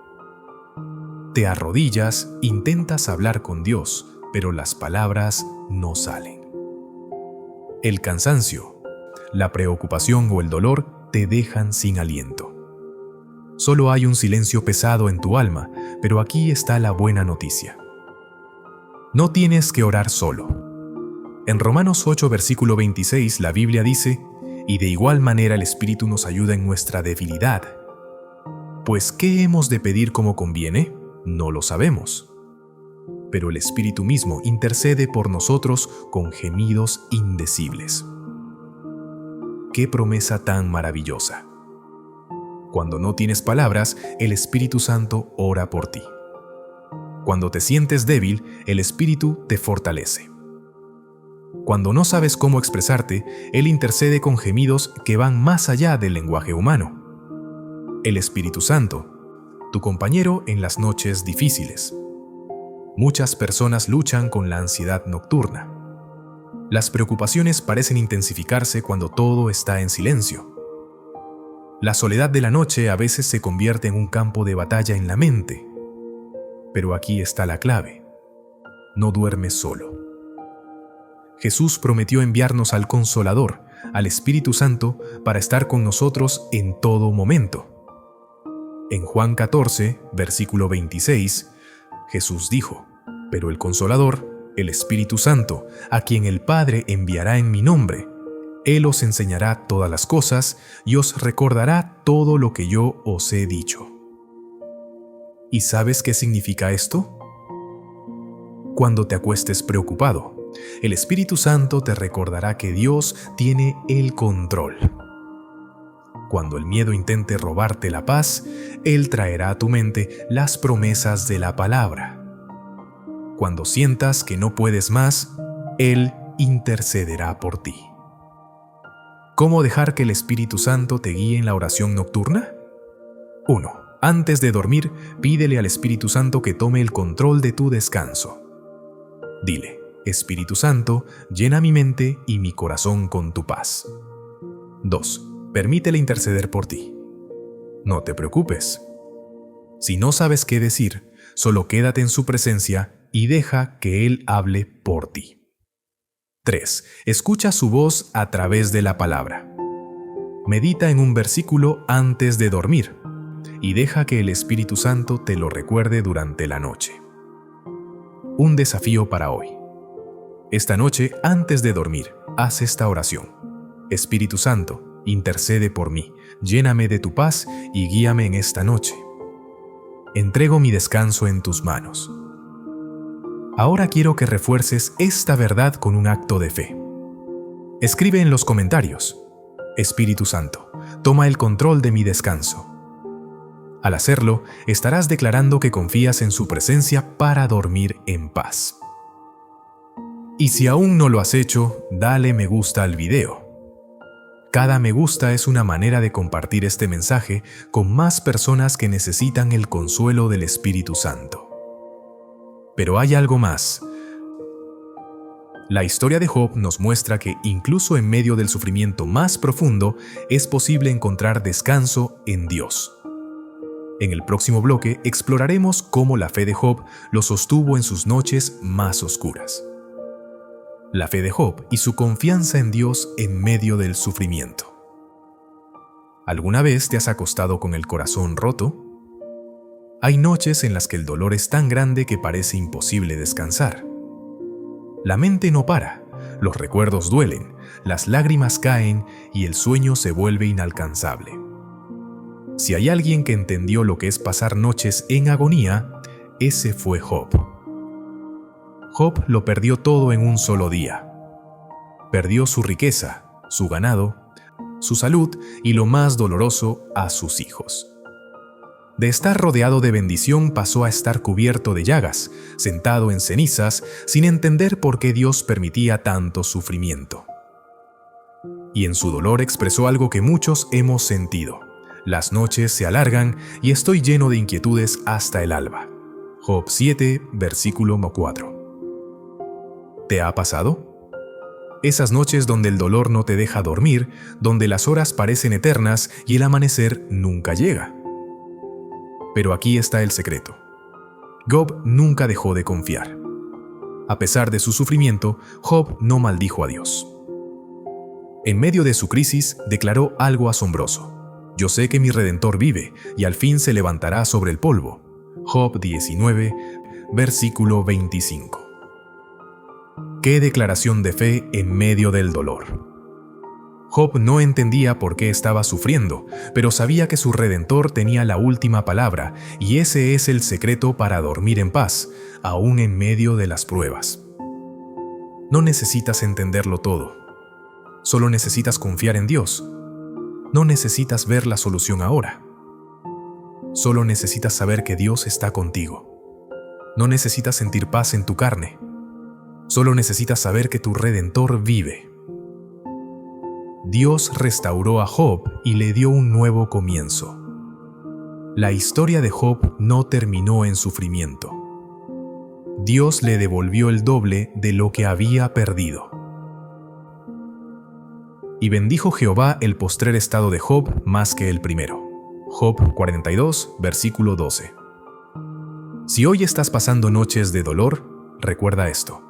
Te arrodillas, intentas hablar con Dios, pero las palabras no salen. El cansancio, la preocupación o el dolor te dejan sin aliento. Solo hay un silencio pesado en tu alma, pero aquí está la buena noticia. No tienes que orar solo. En Romanos 8, versículo 26, la Biblia dice: y de igual manera el Espíritu nos ayuda en nuestra debilidad. Pues, ¿qué hemos de pedir como conviene? No lo sabemos. Pero el Espíritu mismo intercede por nosotros con gemidos indecibles. ¡Qué promesa tan maravillosa! Cuando no tienes palabras, el Espíritu Santo ora por ti. Cuando te sientes débil, el Espíritu te fortalece. Cuando no sabes cómo expresarte, Él intercede con gemidos que van más allá del lenguaje humano. El Espíritu Santo, tu compañero en las noches difíciles. Muchas personas luchan con la ansiedad nocturna. Las preocupaciones parecen intensificarse cuando todo está en silencio. La soledad de la noche a veces se convierte en un campo de batalla en la mente. Pero aquí está la clave: no duermes solo. Jesús prometió enviarnos al Consolador, al Espíritu Santo, para estar con nosotros en todo momento. En Juan 14, versículo 26, Jesús dijo: pero el Consolador, el Espíritu Santo, a quien el Padre enviará en mi nombre, Él os enseñará todas las cosas y os recordará todo lo que yo os he dicho. ¿Y sabes qué significa esto? Cuando te acuestes preocupado, el Espíritu Santo te recordará que Dios tiene el control. Cuando el miedo intente robarte la paz, Él traerá a tu mente las promesas de la palabra. Cuando sientas que no puedes más, Él intercederá por ti. ¿Cómo dejar que el Espíritu Santo te guíe en la oración nocturna? 1. Antes de dormir, pídele al Espíritu Santo que tome el control de tu descanso. Dile: Espíritu Santo, llena mi mente y mi corazón con tu paz. 2. Permítele interceder por ti. No te preocupes. Si no sabes qué decir, solo quédate en su presencia y deja que Él hable por ti. 3. Escucha su voz a través de la palabra. Medita en un versículo antes de dormir y deja que el Espíritu Santo te lo recuerde durante la noche. Un desafío para hoy. Esta noche, antes de dormir, haz esta oración. Espíritu Santo, intercede por mí, lléname de tu paz y guíame en esta noche. Entrego mi descanso en tus manos. Ahora quiero que refuerces esta verdad con un acto de fe. Escribe en los comentarios: Espíritu Santo, toma el control de mi descanso. Al hacerlo, estarás declarando que confías en su presencia para dormir en paz. Y si aún no lo has hecho, dale me gusta al video. Cada me gusta es una manera de compartir este mensaje con más personas que necesitan el consuelo del Espíritu Santo. Pero hay algo más. La historia de Job nos muestra que incluso en medio del sufrimiento más profundo es posible encontrar descanso en Dios. En el próximo bloque exploraremos cómo la fe de Job lo sostuvo en sus noches más oscuras. La fe de Job y su confianza en Dios en medio del sufrimiento. ¿Alguna vez te has acostado con el corazón roto? Hay noches en las que el dolor es tan grande que parece imposible descansar. La mente no para, los recuerdos duelen, las lágrimas caen y el sueño se vuelve inalcanzable. Si hay alguien que entendió lo que es pasar noches en agonía, ese fue Job. Job lo perdió todo en un solo día. Perdió su riqueza, su ganado, su salud y, lo más doloroso, a sus hijos. De estar rodeado de bendición pasó a estar cubierto de llagas, sentado en cenizas, sin entender por qué Dios permitía tanto sufrimiento. Y en su dolor expresó algo que muchos hemos sentido: las noches se alargan y estoy lleno de inquietudes hasta el alba. Job 7, versículo 4. ¿Te ha pasado? Esas noches donde el dolor no te deja dormir, donde las horas parecen eternas y el amanecer nunca llega. Pero aquí está el secreto. Job nunca dejó de confiar. A pesar de su sufrimiento, Job no maldijo a Dios. En medio de su crisis, declaró algo asombroso: yo sé que mi Redentor vive y al fin se levantará sobre el polvo. Job 19, versículo 25. ¡Qué declaración de fe en medio del dolor! Job no entendía por qué estaba sufriendo, pero sabía que su Redentor tenía la última palabra, y ese es el secreto para dormir en paz, aún en medio de las pruebas. No necesitas entenderlo todo. Solo necesitas confiar en Dios. No necesitas ver la solución ahora. Solo necesitas saber que Dios está contigo. No necesitas sentir paz en tu carne. Solo necesitas saber que tu Redentor vive. Dios restauró a Job y le dio un nuevo comienzo. La historia de Job no terminó en sufrimiento. Dios le devolvió el doble de lo que había perdido. Y bendijo Jehová el postrer estado de Job más que el primero. Job 42, versículo 12. Si hoy estás pasando noches de dolor, recuerda esto: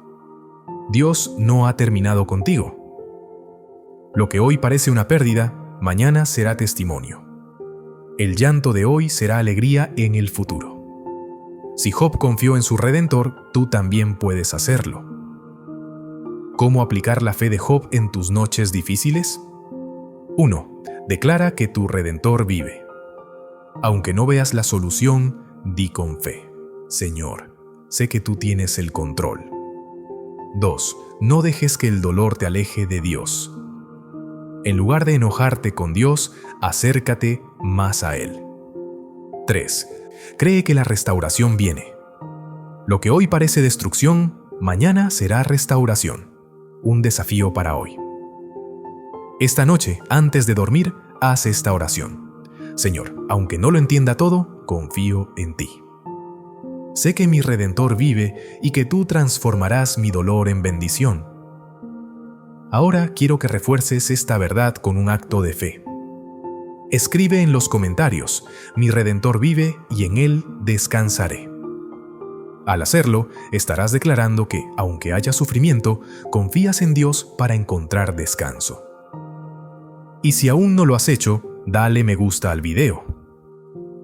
Dios no ha terminado contigo. Lo que hoy parece una pérdida, mañana será testimonio. El llanto de hoy será alegría en el futuro. Si Job confió en su Redentor, tú también puedes hacerlo. ¿Cómo aplicar la fe de Job en tus noches difíciles? 1. Declara que tu Redentor vive. Aunque no veas la solución, di con fe: Señor, sé que tú tienes el control. 2. No dejes que el dolor te aleje de Dios. En lugar de enojarte con Dios, acércate más a Él. 3. Cree que la restauración viene. Lo que hoy parece destrucción, mañana será restauración. Un desafío para hoy. Esta noche, antes de dormir, haz esta oración. Señor, aunque no lo entienda todo, confío en ti. Sé que mi Redentor vive y que tú transformarás mi dolor en bendición. Ahora quiero que refuerces esta verdad con un acto de fe. Escribe en los comentarios: mi Redentor vive y en él descansaré. Al hacerlo, estarás declarando que, aunque haya sufrimiento, confías en Dios para encontrar descanso. Y si aún no lo has hecho, dale me gusta al video.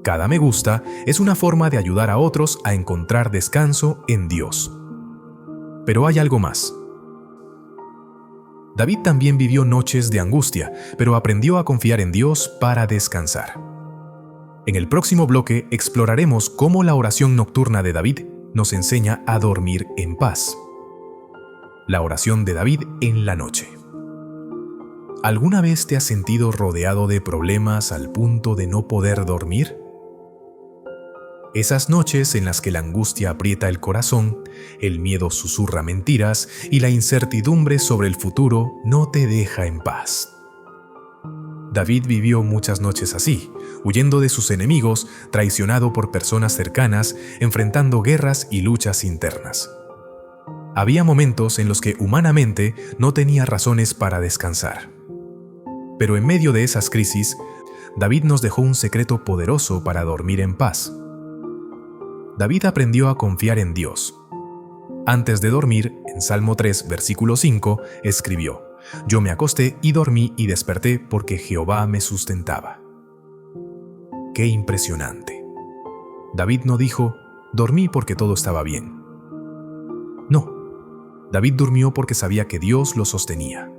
Cada me gusta es una forma de ayudar a otros a encontrar descanso en Dios. Pero hay algo más. David también vivió noches de angustia, pero aprendió a confiar en Dios para descansar. En el próximo bloque exploraremos cómo la oración nocturna de David nos enseña a dormir en paz. La oración de David en la noche. ¿Alguna vez te has sentido rodeado de problemas al punto de no poder dormir? Esas noches en las que la angustia aprieta el corazón, el miedo susurra mentiras y la incertidumbre sobre el futuro no te deja en paz. David vivió muchas noches así, huyendo de sus enemigos, traicionado por personas cercanas, enfrentando guerras y luchas internas. Había momentos en los que humanamente no tenía razones para descansar. Pero en medio de esas crisis, David nos dejó un secreto poderoso para dormir en paz. David aprendió a confiar en Dios. Antes de dormir, en Salmo 3, versículo 5, escribió: Yo me acosté y dormí y desperté porque Jehová me sustentaba. ¡Qué impresionante! David no dijo: dormí porque todo estaba bien. No, David durmió porque sabía que Dios lo sostenía.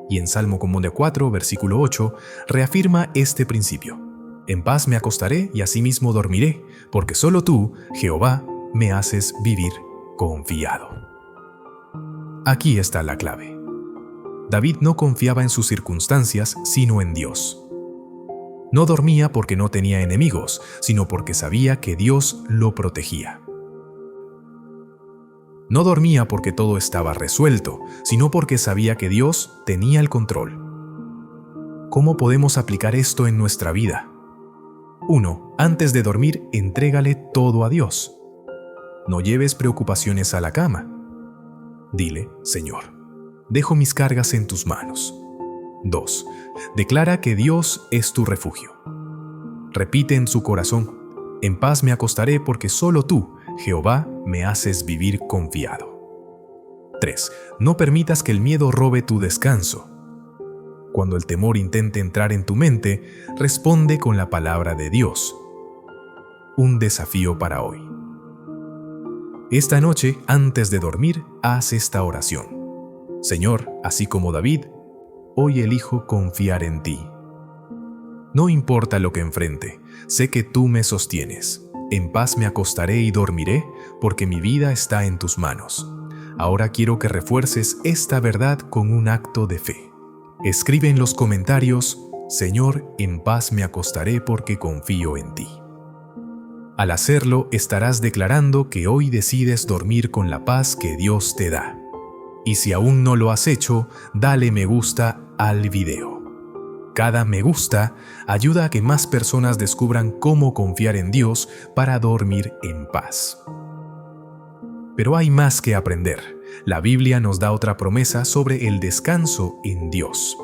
Y en Salmo común de 4, versículo 8, reafirma este principio: En paz me acostaré y asimismo dormiré, porque solo tú, Jehová, me haces vivir confiado. Aquí está la clave. David no confiaba en sus circunstancias, sino en Dios. No dormía porque no tenía enemigos, sino porque sabía que Dios lo protegía. No dormía porque todo estaba resuelto, sino porque sabía que Dios tenía el control. ¿Cómo podemos aplicar esto en nuestra vida? 1. Antes de dormir, entrégale todo a Dios. No lleves preocupaciones a la cama. Dile: Señor, dejo mis cargas en tus manos. 2. Declara que Dios es tu refugio. Repite en su corazón: En paz me acostaré porque solo tú, Jehová, me haces vivir confiado. 3. No permitas que el miedo robe tu descanso. Cuando el temor intente entrar en tu mente, responde con la palabra de Dios. Un desafío para hoy. Esta noche, antes de dormir, haz esta oración. Señor, así como David, hoy elijo confiar en ti. No importa lo que enfrente, sé que tú me sostienes. En paz me acostaré y dormiré, porque mi vida está en tus manos. Ahora quiero que refuerces esta verdad con un acto de fe. Escribe en los comentarios: Señor, en paz me acostaré porque confío en ti. Al hacerlo, estarás declarando que hoy decides dormir con la paz que Dios te da. Y si aún no lo has hecho, dale me gusta al video. Cada me gusta ayuda a que más personas descubran cómo confiar en Dios para dormir en paz. Pero hay más que aprender. La Biblia nos da otra promesa sobre el descanso en Dios.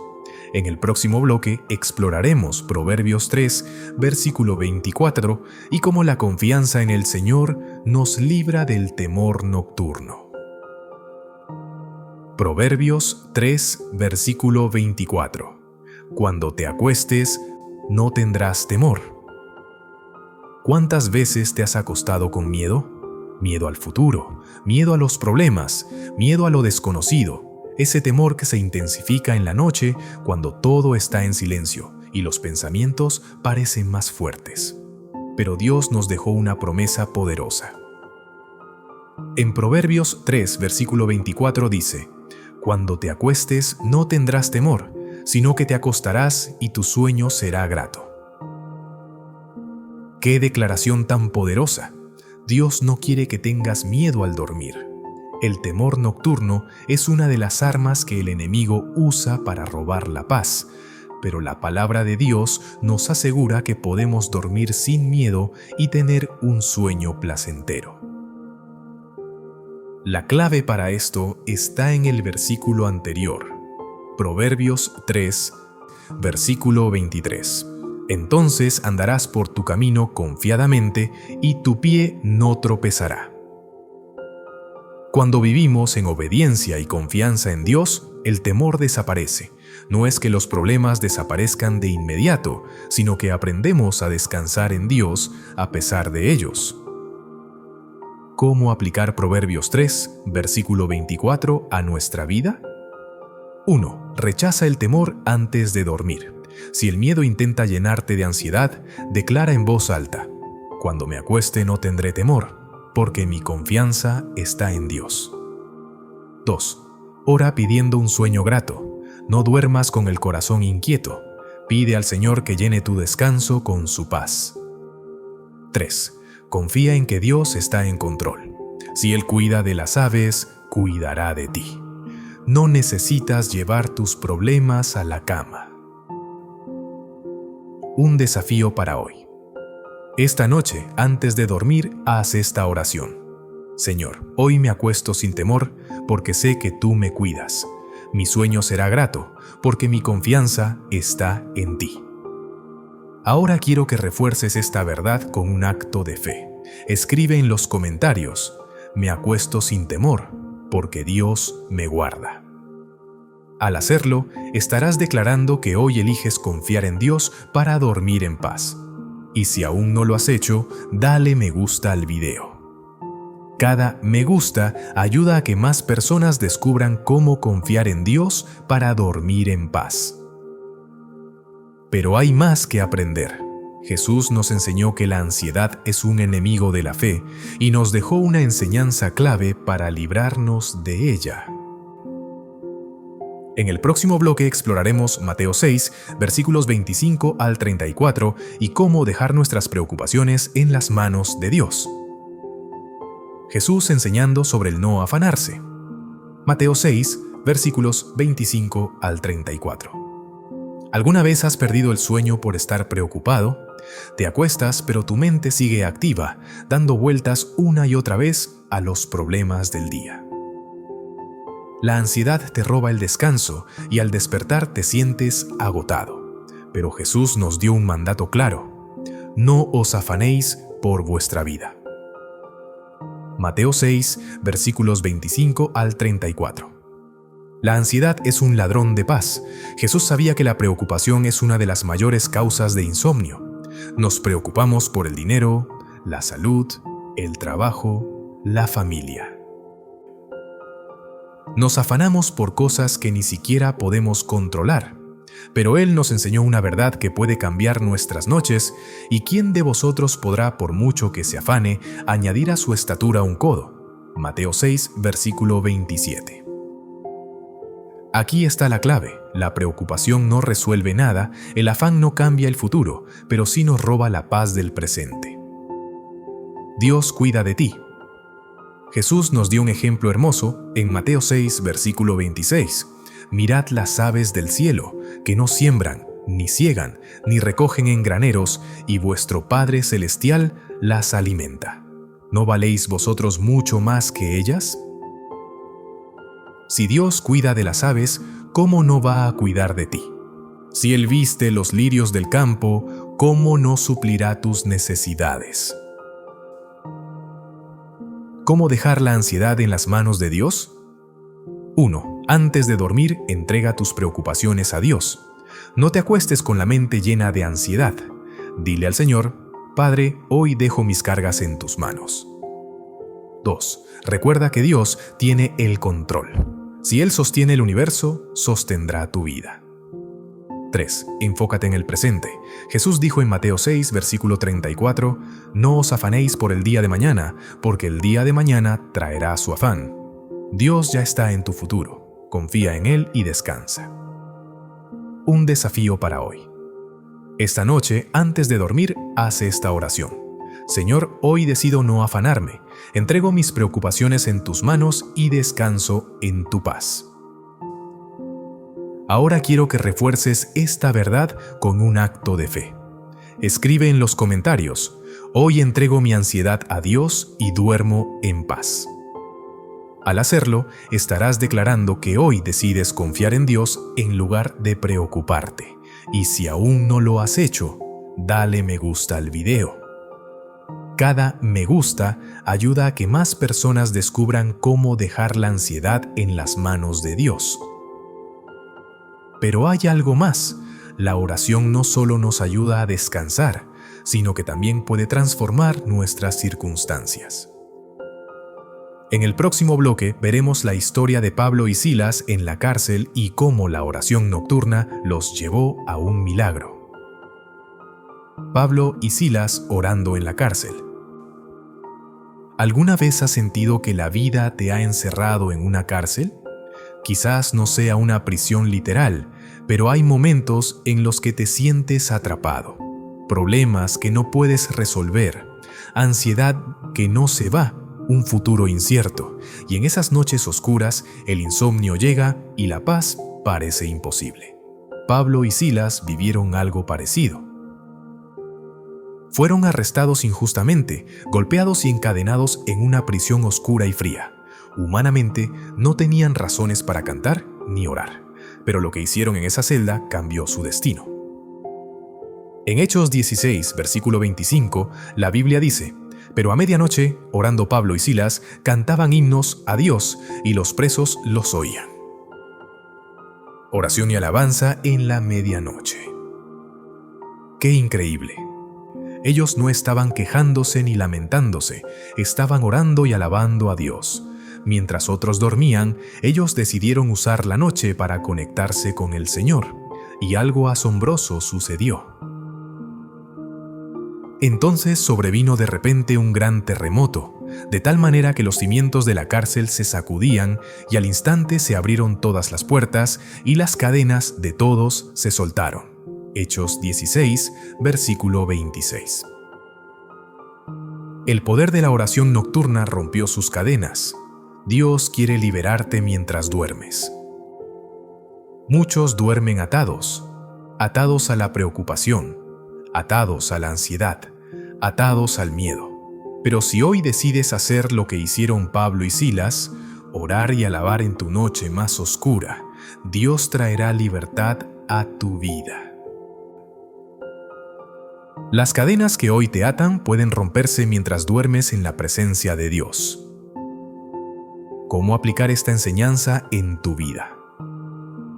En el próximo bloque exploraremos Proverbios 3, versículo 24, y cómo la confianza en el Señor nos libra del temor nocturno. Proverbios 3, versículo 24. Cuando te acuestes, no tendrás temor. ¿Cuántas veces te has acostado con miedo? Miedo al futuro, miedo a los problemas, miedo a lo desconocido, ese temor que se intensifica en la noche cuando todo está en silencio y los pensamientos parecen más fuertes. Pero Dios nos dejó una promesa poderosa. En Proverbios 3, versículo 24 dice: Cuando te acuestes no tendrás temor, sino que te acostarás y tu sueño será grato. ¡Qué declaración tan poderosa! Dios no quiere que tengas miedo al dormir. El temor nocturno es una de las armas que el enemigo usa para robar la paz, pero la palabra de Dios nos asegura que podemos dormir sin miedo y tener un sueño placentero. La clave para esto está en el versículo anterior, Proverbios 3, versículo 23. Entonces andarás por tu camino confiadamente y tu pie no tropezará. Cuando vivimos en obediencia y confianza en Dios, el temor desaparece. No es que los problemas desaparezcan de inmediato, sino que aprendemos a descansar en Dios a pesar de ellos. ¿Cómo aplicar Proverbios 3, versículo 24 a nuestra vida? 1. Rechaza el temor antes de dormir. Si el miedo intenta llenarte de ansiedad, declara en voz alta: cuando me acueste no tendré temor, porque mi confianza está en Dios. 2. Ora pidiendo un sueño grato. No duermas con el corazón inquieto. Pide al Señor que llene tu descanso con su paz. 3. Confía en que Dios está en control. Si Él cuida de las aves, cuidará de ti. No necesitas llevar tus problemas a la cama. Un desafío para hoy. Esta noche, antes de dormir, haz esta oración. Señor, hoy me acuesto sin temor, porque sé que tú me cuidas. Mi sueño será grato, porque mi confianza está en ti. Ahora quiero que refuerces esta verdad con un acto de fe. Escribe en los comentarios: me acuesto sin temor, porque Dios me guarda. Al hacerlo, estarás declarando que hoy eliges confiar en Dios para dormir en paz. Y si aún no lo has hecho, dale me gusta al video. Cada me gusta ayuda a que más personas descubran cómo confiar en Dios para dormir en paz. Pero hay más que aprender. Jesús nos enseñó que la ansiedad es un enemigo de la fe y nos dejó una enseñanza clave para librarnos de ella. En el próximo bloque exploraremos Mateo 6, versículos 25 al 34 y cómo dejar nuestras preocupaciones en las manos de Dios. Jesús enseñando sobre el no afanarse. Mateo 6, versículos 25 al 34. ¿Alguna vez has perdido el sueño por estar preocupado? Te acuestas, pero tu mente sigue activa, dando vueltas una y otra vez a los problemas del día. La ansiedad te roba el descanso y al despertar te sientes agotado. Pero Jesús nos dio un mandato claro: no os afanéis por vuestra vida. Mateo 6, versículos 25 al 34. La ansiedad es un ladrón de paz. Jesús sabía que la preocupación es una de las mayores causas de insomnio. Nos preocupamos por el dinero, la salud, el trabajo, la familia. Nos afanamos por cosas que ni siquiera podemos controlar. Pero Él nos enseñó una verdad que puede cambiar nuestras noches, y ¿quién de vosotros podrá, por mucho que se afane, añadir a su estatura un codo? Mateo 6, versículo 27. Aquí está la clave: la preocupación no resuelve nada, el afán no cambia el futuro, pero sí nos roba la paz del presente. Dios cuida de ti. Jesús nos dio un ejemplo hermoso en Mateo 6, versículo 26. Mirad las aves del cielo, que no siembran, ni siegan, ni recogen en graneros, y vuestro Padre Celestial las alimenta. ¿No valéis vosotros mucho más que ellas? Si Dios cuida de las aves, ¿cómo no va a cuidar de ti? Si Él viste los lirios del campo, ¿cómo no suplirá tus necesidades? ¿Cómo dejar la ansiedad en las manos de Dios? 1. Antes de dormir, entrega tus preocupaciones a Dios. No te acuestes con la mente llena de ansiedad. Dile al Señor: Padre, hoy dejo mis cargas en tus manos. 2. Recuerda que Dios tiene el control. Si Él sostiene el universo, sostendrá tu vida. 3. Enfócate en el presente. Jesús dijo en Mateo 6, versículo 34, «No os afanéis por el día de mañana, porque el día de mañana traerá su afán». Dios ya está en tu futuro. Confía en Él y descansa. Un desafío para hoy. Esta noche, antes de dormir, haz esta oración. Señor, hoy decido no afanarme, entrego mis preocupaciones en tus manos y descanso en tu paz. Ahora quiero que refuerces esta verdad con un acto de fe. Escribe en los comentarios: hoy entrego mi ansiedad a Dios y duermo en paz. Al hacerlo, estarás declarando que hoy decides confiar en Dios en lugar de preocuparte. Y si aún no lo has hecho, dale me gusta al video. Cada me gusta ayuda a que más personas descubran cómo dejar la ansiedad en las manos de Dios. Pero hay algo más. La oración no solo nos ayuda a descansar, sino que también puede transformar nuestras circunstancias. En el próximo bloque veremos la historia de Pablo y Silas en la cárcel y cómo la oración nocturna los llevó a un milagro. Pablo y Silas orando en la cárcel. ¿Alguna vez has sentido que la vida te ha encerrado en una cárcel? Quizás no sea una prisión literal, pero hay momentos en los que te sientes atrapado, problemas que no puedes resolver, ansiedad que no se va, un futuro incierto, y en esas noches oscuras el insomnio llega y la paz parece imposible. Pablo y Silas vivieron algo parecido. Fueron arrestados injustamente, golpeados y encadenados en una prisión oscura y fría. Humanamente, no tenían razones para cantar ni orar, pero lo que hicieron en esa celda cambió su destino. En Hechos 16, versículo 25, la Biblia dice: «Pero a medianoche, orando Pablo y Silas, cantaban himnos a Dios, y los presos los oían». Oración y alabanza en la medianoche. ¡Qué increíble! Ellos no estaban quejándose ni lamentándose, estaban orando y alabando a Dios. Mientras otros dormían, ellos decidieron usar la noche para conectarse con el Señor, y algo asombroso sucedió. Entonces sobrevino de repente un gran terremoto, de tal manera que los cimientos de la cárcel se sacudían y al instante se abrieron todas las puertas y las cadenas de todos se soltaron. Hechos 16, versículo 26. El poder de la oración nocturna rompió sus cadenas. Dios quiere liberarte mientras duermes. Muchos duermen atados a la preocupación, atados a la ansiedad, atados al miedo. Pero si hoy decides hacer lo que hicieron Pablo y Silas, orar y alabar en tu noche más oscura, Dios traerá libertad a tu vida. Las cadenas que hoy te atan pueden romperse mientras duermes en la presencia de Dios. ¿Cómo aplicar esta enseñanza en tu vida?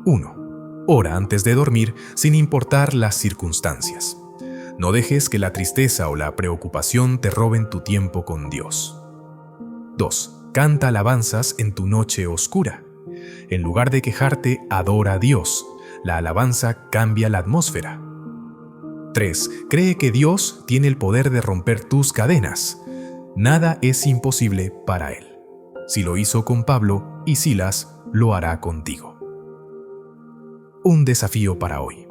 1. Ora antes de dormir sin importar las circunstancias. No dejes que la tristeza o la preocupación te roben tu tiempo con Dios. 2. Canta alabanzas en tu noche oscura. En lugar de quejarte, adora a Dios. La alabanza cambia la atmósfera. 3. Cree que Dios tiene el poder de romper tus cadenas. Nada es imposible para Él. Si lo hizo con Pablo y Silas, lo hará contigo. Un desafío para hoy.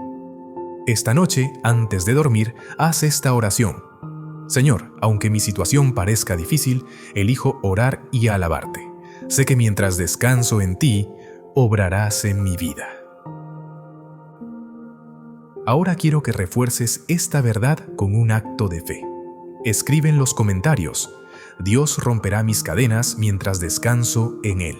Esta noche, antes de dormir, haz esta oración. Señor, aunque mi situación parezca difícil, elijo orar y alabarte. Sé que mientras descanso en ti, obrarás en mi vida. Ahora quiero que refuerces esta verdad con un acto de fe. Escribe en los comentarios: Dios romperá mis cadenas mientras descanso en Él.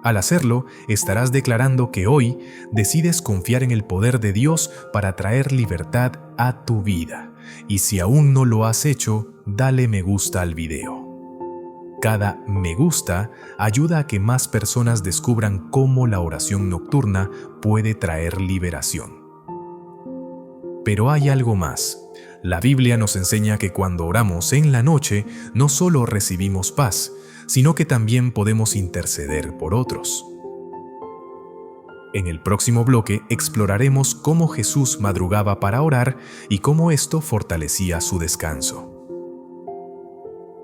Al hacerlo, estarás declarando que hoy decides confiar en el poder de Dios para traer libertad a tu vida. Y si aún no lo has hecho, dale me gusta al video. Cada me gusta ayuda a que más personas descubran cómo la oración nocturna puede traer liberación. Pero hay algo más. La Biblia nos enseña que cuando oramos en la noche, no solo recibimos paz, sino que también podemos interceder por otros. En el próximo bloque exploraremos cómo Jesús madrugaba para orar y cómo esto fortalecía su descanso.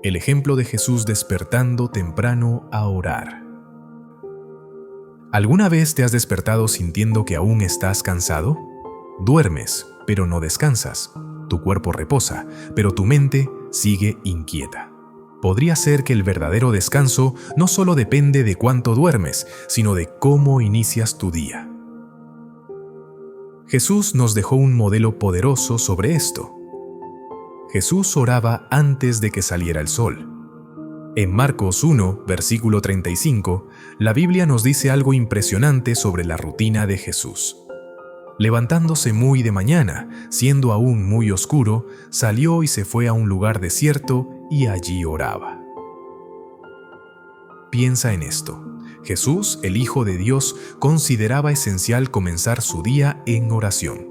El ejemplo de Jesús despertando temprano a orar. ¿Alguna vez te has despertado sintiendo que aún estás cansado? Duermes, pero no descansas. tu cuerpo reposa, pero tu mente sigue inquieta. Podría ser que el verdadero descanso no solo depende de cuánto duermes, sino de cómo inicias tu día. Jesús nos dejó un modelo poderoso sobre esto. Jesús oraba antes de que saliera el sol. En Marcos 1, versículo 35, la Biblia nos dice algo impresionante sobre la rutina de Jesús. Levantándose muy de mañana, siendo aún muy oscuro, salió y se fue a un lugar desierto y allí oraba. Piensa en esto. Jesús, el Hijo de Dios, consideraba esencial comenzar su día en oración.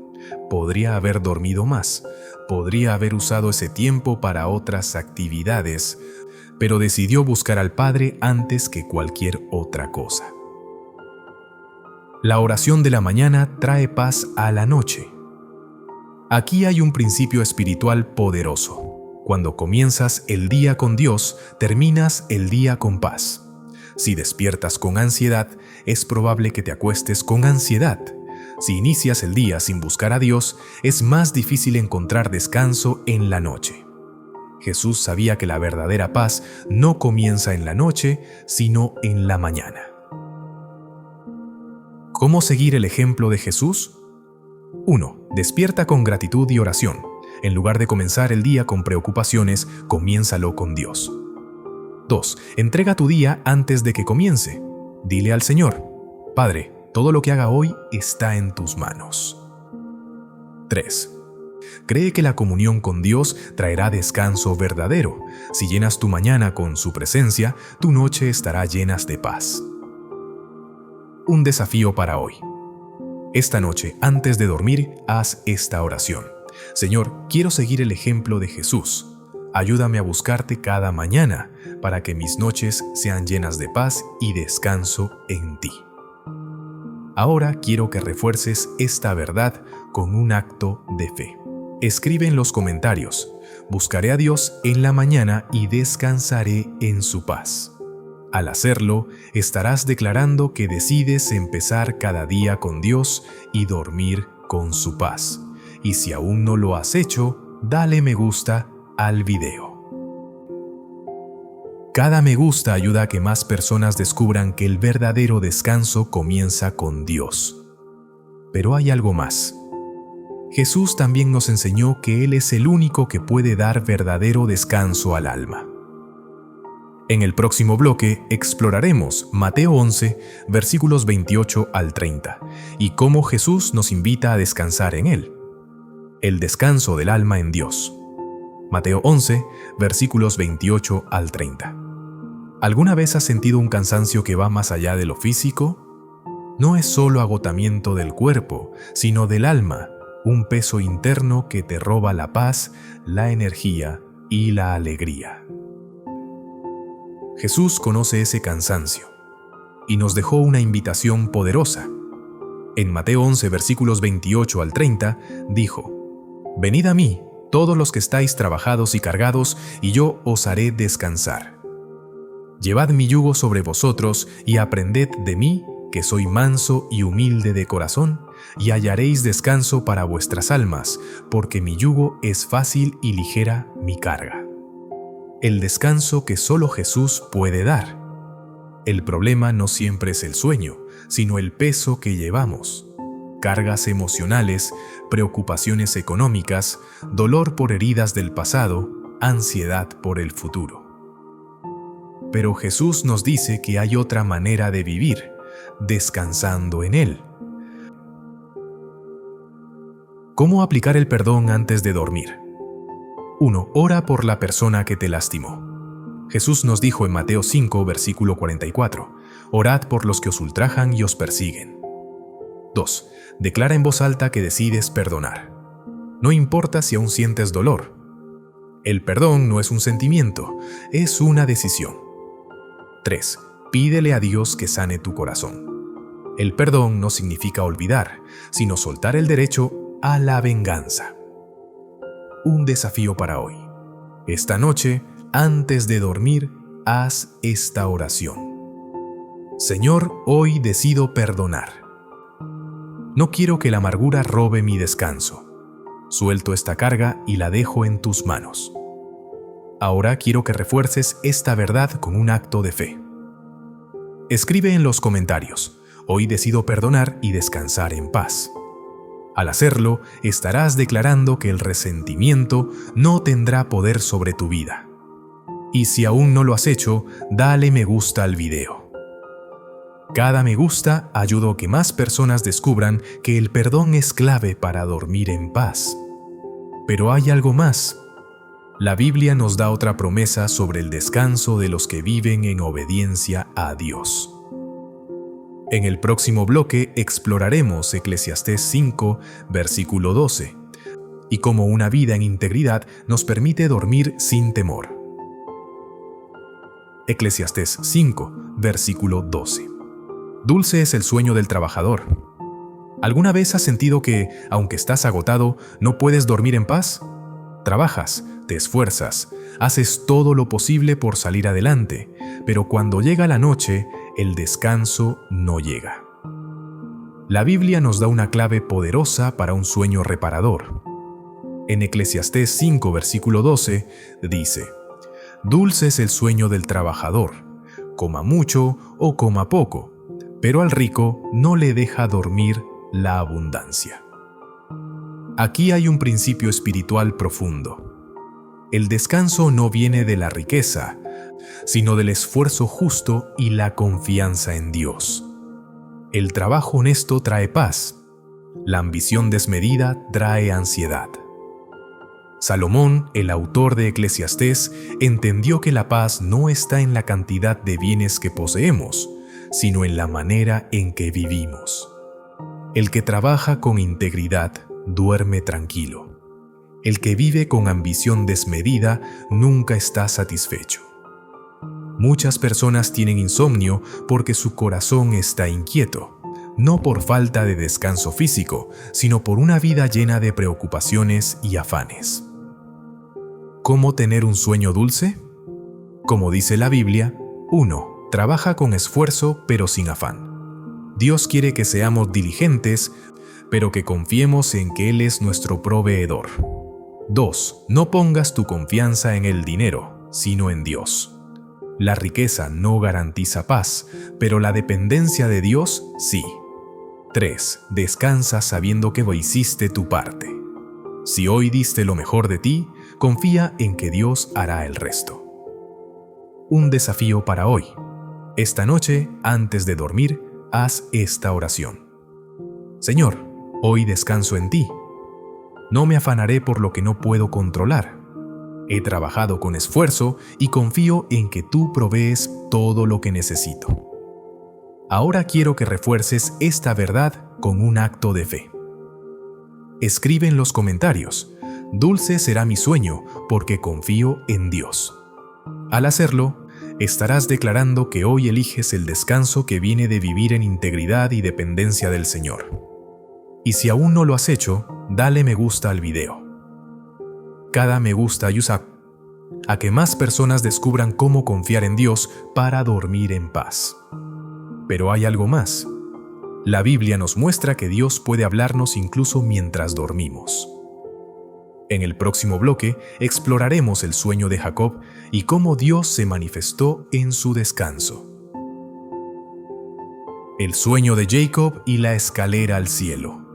Podría haber dormido más, podría haber usado ese tiempo para otras actividades, pero decidió buscar al Padre antes que cualquier otra cosa. La oración de la mañana trae paz a la noche. Aquí hay un principio espiritual poderoso. Cuando comienzas el día con Dios, terminas el día con paz. Si despiertas con ansiedad, es probable que te acuestes con ansiedad. Si inicias el día sin buscar a Dios, es más difícil encontrar descanso en la noche. Jesús sabía que la verdadera paz no comienza en la noche, sino en la mañana. ¿Cómo seguir el ejemplo de Jesús? 1. Despierta con gratitud y oración. En lugar de comenzar el día con preocupaciones, comiénzalo con Dios. 2. Entrega tu día antes de que comience. Dile al Señor: Padre, todo lo que haga hoy está en tus manos. 3. Cree que la comunión con Dios traerá descanso verdadero. Si llenas tu mañana con su presencia, tu noche estará llena de paz. Un desafío para hoy. Esta noche, antes de dormir, haz esta oración. Señor, quiero seguir el ejemplo de Jesús. Ayúdame a buscarte cada mañana para que mis noches sean llenas de paz y descanso en ti. Ahora quiero que refuerces esta verdad con un acto de fe. Escribe en los comentarios: buscaré a Dios en la mañana y descansaré en su paz. Al hacerlo, estarás declarando que decides empezar cada día con Dios y dormir con su paz. Y si aún no lo has hecho, dale me gusta al video. Cada me gusta ayuda a que más personas descubran que el verdadero descanso comienza con Dios. Pero hay algo más. Jesús también nos enseñó que Él es el único que puede dar verdadero descanso al alma. En el próximo bloque exploraremos Mateo 11, versículos 28 al 30, y cómo Jesús nos invita a descansar en Él. El descanso del alma en Dios. Mateo 11, versículos 28 al 30. ¿Alguna vez has sentido un cansancio que va más allá de lo físico? No es solo agotamiento del cuerpo, sino del alma, un peso interno que te roba la paz, la energía y la alegría. Jesús conoce ese cansancio y nos dejó una invitación poderosa. En Mateo 11, versículos 28 al 30, dijo: Venid a mí, todos los que estáis trabajados y cargados, y yo os haré descansar. Llevad mi yugo sobre vosotros y aprended de mí, que soy manso y humilde de corazón, y hallaréis descanso para vuestras almas, porque mi yugo es fácil y ligera mi carga. El descanso que solo Jesús puede dar. El problema no siempre es el sueño, sino el peso que llevamos. Cargas emocionales, preocupaciones económicas, dolor por heridas del pasado, ansiedad por el futuro. Pero Jesús nos dice que hay otra manera de vivir, descansando en Él. ¿Cómo aplicar el perdón antes de dormir? 1. Ora por la persona que te lastimó. Jesús nos dijo en Mateo 5, versículo 44, Orad por los que os ultrajan y os persiguen. 2. Declara en voz alta que decides perdonar. No importa si aún sientes dolor. El perdón no es un sentimiento, es una decisión. 3. Pídele a Dios que sane tu corazón. El perdón no significa olvidar, sino soltar el derecho a la venganza. Un desafío para hoy. Esta noche, antes de dormir, haz esta oración. Señor, hoy decido perdonar. No quiero que la amargura robe mi descanso. Suelto esta carga y la dejo en tus manos. Ahora quiero que refuerces esta verdad con un acto de fe. Escribe en los comentarios: hoy decido perdonar y descansar en paz. Al hacerlo, estarás declarando que el resentimiento no tendrá poder sobre tu vida. Y si aún no lo has hecho, dale me gusta al video. Cada me gusta ayuda a que más personas descubran que el perdón es clave para dormir en paz. Pero hay algo más. La Biblia nos da otra promesa sobre el descanso de los que viven en obediencia a Dios. En el próximo bloque exploraremos Eclesiastés 5, versículo 12, y cómo una vida en integridad nos permite dormir sin temor. Eclesiastés 5, versículo 12. Dulce es el sueño del trabajador. ¿Alguna vez has sentido que, aunque estás agotado, no puedes dormir en paz? Trabajas, te esfuerzas, haces todo lo posible por salir adelante, pero cuando llega la noche, el descanso no llega. La Biblia nos da una clave poderosa para un sueño reparador. En Eclesiastés 5, versículo 12, dice: Dulce es el sueño del trabajador, coma mucho o coma poco, pero al rico no le deja dormir la abundancia. Aquí hay un principio espiritual profundo. El descanso no viene de la riqueza, sino del esfuerzo justo y la confianza en Dios. El trabajo honesto trae paz. La ambición desmedida trae ansiedad. Salomón, el autor de Eclesiastés, entendió que la paz no está en la cantidad de bienes que poseemos, sino en la manera en que vivimos. El que trabaja con integridad duerme tranquilo. El que vive con ambición desmedida nunca está satisfecho. Muchas personas tienen insomnio porque su corazón está inquieto, no por falta de descanso físico, sino por una vida llena de preocupaciones y afanes. ¿Cómo tener un sueño dulce? Como dice la Biblia, 1. Trabaja con esfuerzo pero sin afán. Dios quiere que seamos diligentes, pero que confiemos en que Él es nuestro proveedor. 2. No pongas tu confianza en el dinero, sino en Dios. La riqueza no garantiza paz, pero la dependencia de Dios sí. 3. Descansa sabiendo que hiciste tu parte. Si hoy diste lo mejor de ti, confía en que Dios hará el resto. Un desafío para hoy. Esta noche, antes de dormir, haz esta oración. Señor, hoy descanso en ti. No me afanaré por lo que no puedo controlar. He trabajado con esfuerzo y confío en que tú provees todo lo que necesito. Ahora quiero que refuerces esta verdad con un acto de fe. Escribe en los comentarios: Dulce será mi sueño porque confío en Dios. Al hacerlo, estarás declarando que hoy eliges el descanso que viene de vivir en integridad y dependencia del Señor. Y si aún no lo has hecho, dale me gusta al video. Cada me gusta ayuda a que más personas descubran cómo confiar en Dios para dormir en paz. Pero hay algo más. La Biblia nos muestra que Dios puede hablarnos incluso mientras dormimos. En el próximo bloque exploraremos el sueño de Jacob y cómo Dios se manifestó en su descanso. El sueño de Jacob y la escalera al cielo.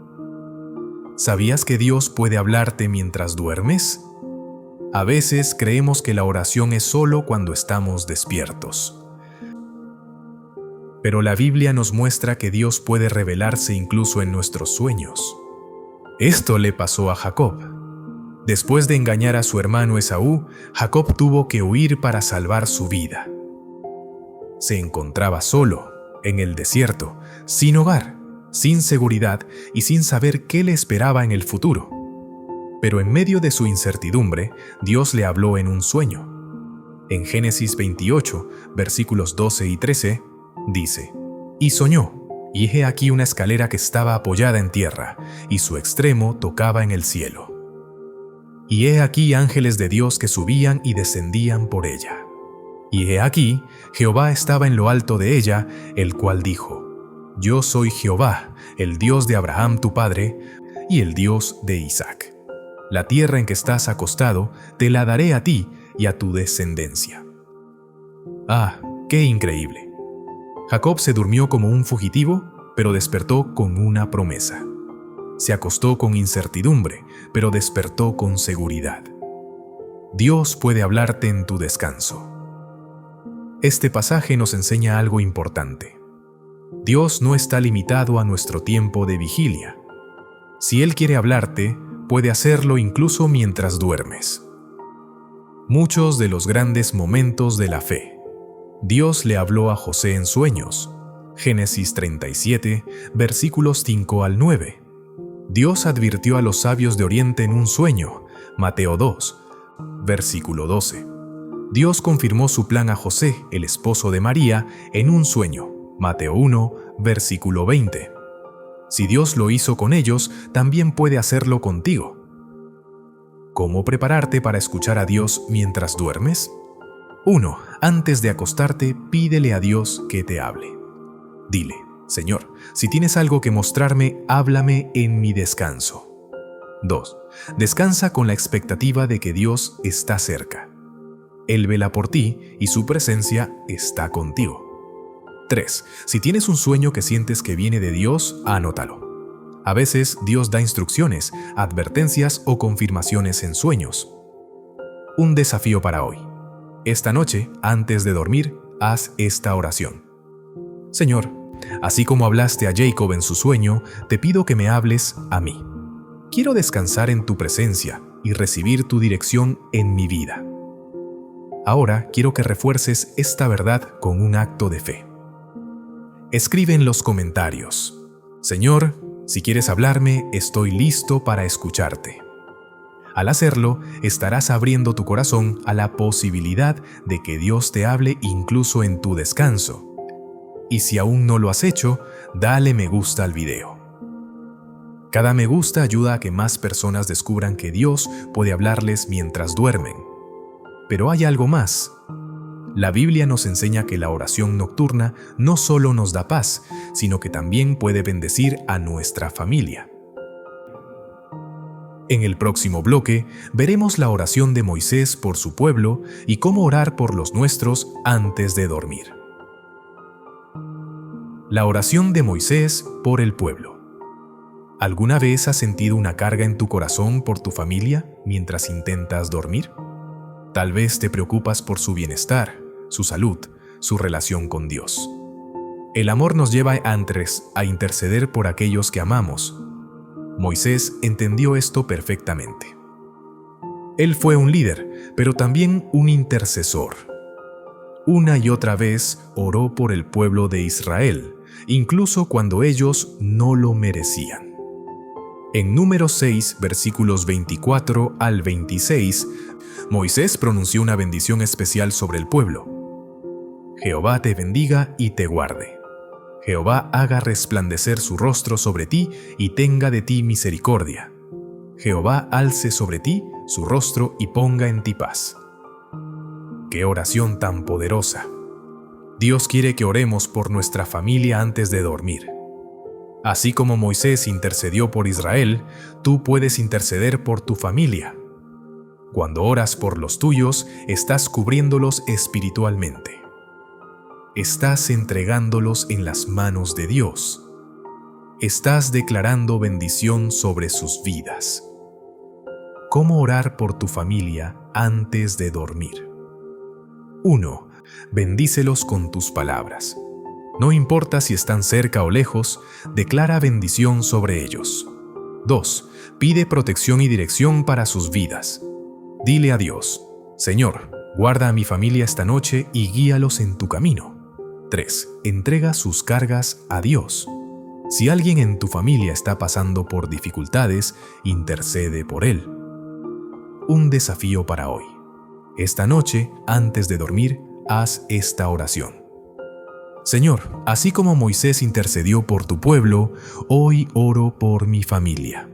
¿Sabías que Dios puede hablarte mientras duermes? A veces creemos que la oración es solo cuando estamos despiertos. Pero la Biblia nos muestra que Dios puede revelarse incluso en nuestros sueños. Esto le pasó a Jacob. Después de engañar a su hermano Esaú, Jacob tuvo que huir para salvar su vida. Se encontraba solo, en el desierto, sin hogar, sin seguridad y sin saber qué le esperaba en el futuro. Pero en medio de su incertidumbre, Dios le habló en un sueño. En Génesis 28, versículos 12 y 13, dice: Y soñó, y he aquí una escalera que estaba apoyada en tierra, y su extremo tocaba en el cielo. Y he aquí ángeles de Dios que subían y descendían por ella. Y he aquí, Jehová estaba en lo alto de ella, el cual dijo: Yo soy Jehová, el Dios de Abraham tu padre, y el Dios de Isaac. La tierra en que estás acostado te la daré a ti y a tu descendencia. ¡Ah, qué increíble! Jacob se durmió como un fugitivo, pero despertó con una promesa. Se acostó con incertidumbre, pero despertó con seguridad. Dios puede hablarte en tu descanso. Este pasaje nos enseña algo importante. Dios no está limitado a nuestro tiempo de vigilia. Si Él quiere hablarte, puede hacerlo incluso mientras duermes. Muchos de los grandes momentos de la fe. Dios le habló a José en sueños. Génesis 37, versículos 5 al 9. Dios advirtió a los sabios de Oriente en un sueño. Mateo 2, versículo 12. Dios confirmó su plan a José, el esposo de María, en un sueño. Mateo 1, versículo 20. Si Dios lo hizo con ellos, también puede hacerlo contigo. ¿Cómo prepararte para escuchar a Dios mientras duermes? 1. Antes de acostarte, pídele a Dios que te hable. Dile: Señor, si tienes algo que mostrarme, háblame en mi descanso. 2. Descansa con la expectativa de que Dios está cerca. Él vela por ti y su presencia está contigo. 3. Si tienes un sueño que sientes que viene de Dios, anótalo. A veces Dios da instrucciones, advertencias o confirmaciones en sueños. Un desafío para hoy. Esta noche, antes de dormir, haz esta oración. Señor, así como hablaste a Jacob en su sueño, te pido que me hables a mí. Quiero descansar en tu presencia y recibir tu dirección en mi vida. Ahora quiero que refuerces esta verdad con un acto de fe. Escribe en los comentarios: Señor, si quieres hablarme, estoy listo para escucharte. Al hacerlo, estarás abriendo tu corazón a la posibilidad de que Dios te hable incluso en tu descanso. Y si aún no lo has hecho, dale me gusta al video. Cada me gusta ayuda a que más personas descubran que Dios puede hablarles mientras duermen. Pero hay algo más. La Biblia nos enseña que la oración nocturna no solo nos da paz, sino que también puede bendecir a nuestra familia. En el próximo bloque veremos la oración de Moisés por su pueblo y cómo orar por los nuestros antes de dormir. La oración de Moisés por el pueblo. ¿Alguna vez has sentido una carga en tu corazón por tu familia mientras intentas dormir? Tal vez te preocupas por su bienestar, su salud, su relación con Dios. El amor nos lleva a interceder por aquellos que amamos. Moisés entendió esto perfectamente. Él fue un líder, pero también un intercesor. Una y otra vez oró por el pueblo de Israel, incluso cuando ellos no lo merecían. En Números 6, versículos 24 al 26, Moisés pronunció una bendición especial sobre el pueblo. Jehová te bendiga y te guarde. Jehová haga resplandecer su rostro sobre ti y tenga de ti misericordia. Jehová alce sobre ti su rostro y ponga en ti paz. ¡Qué oración tan poderosa! Dios quiere que oremos por nuestra familia antes de dormir. Así como Moisés intercedió por Israel, tú puedes interceder por tu familia. Cuando oras por los tuyos, estás cubriéndolos espiritualmente. Estás entregándolos en las manos de Dios. Estás declarando bendición sobre sus vidas. ¿Cómo orar por tu familia antes de dormir? 1. Bendícelos con tus palabras. No importa si están cerca o lejos, declara bendición sobre ellos. 2. Pide protección y dirección para sus vidas. Dile a Dios: Señor, guarda a mi familia esta noche y guíalos en tu camino. 3. Entrega sus cargas a Dios. Si alguien en tu familia está pasando por dificultades, intercede por él. Un desafío para hoy. Esta noche, antes de dormir, haz esta oración. Señor, así como Moisés intercedió por tu pueblo, hoy oro por mi familia.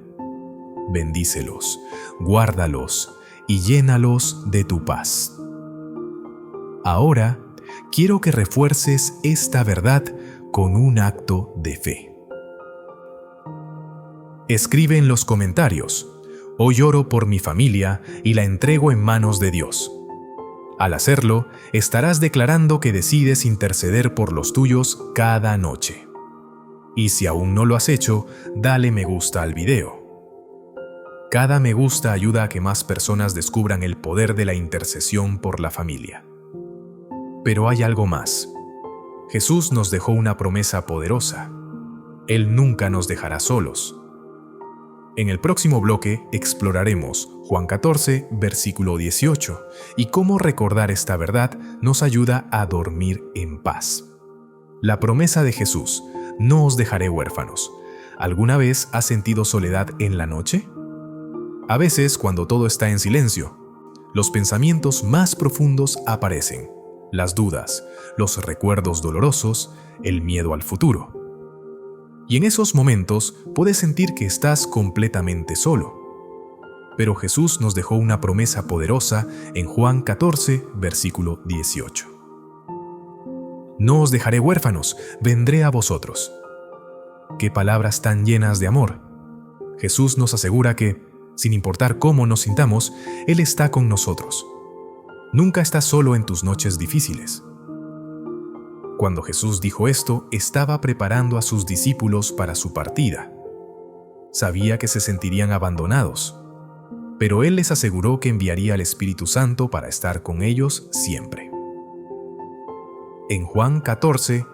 Bendícelos, guárdalos y llénalos de tu paz. Ahora, quiero que refuerces esta verdad con un acto de fe. Escribe en los comentarios: Hoy oro por mi familia y la entrego en manos de Dios. Al hacerlo, estarás declarando que decides interceder por los tuyos cada noche. Y si aún no lo has hecho, dale me gusta al video. Cada me gusta ayuda a que más personas descubran el poder de la intercesión por la familia. Pero hay algo más. Jesús nos dejó una promesa poderosa. Él nunca nos dejará solos. En el próximo bloque exploraremos Juan 14, versículo 18, y cómo recordar esta verdad nos ayuda a dormir en paz. La promesa de Jesús: no os dejaré huérfanos. ¿Alguna vez has sentido soledad en la noche? A veces, cuando todo está en silencio, los pensamientos más profundos aparecen: las dudas, los recuerdos dolorosos, el miedo al futuro. Y en esos momentos puedes sentir que estás completamente solo. Pero Jesús nos dejó una promesa poderosa en Juan 14, versículo 18. No os dejaré huérfanos, vendré a vosotros. Qué palabras tan llenas de amor. Jesús nos asegura que, sin importar cómo nos sintamos, Él está con nosotros. Nunca estás solo en tus noches difíciles. Cuando Jesús dijo esto, estaba preparando a sus discípulos para su partida. Sabía que se sentirían abandonados, pero Él les aseguró que enviaría al Espíritu Santo para estar con ellos siempre. En Juan 14,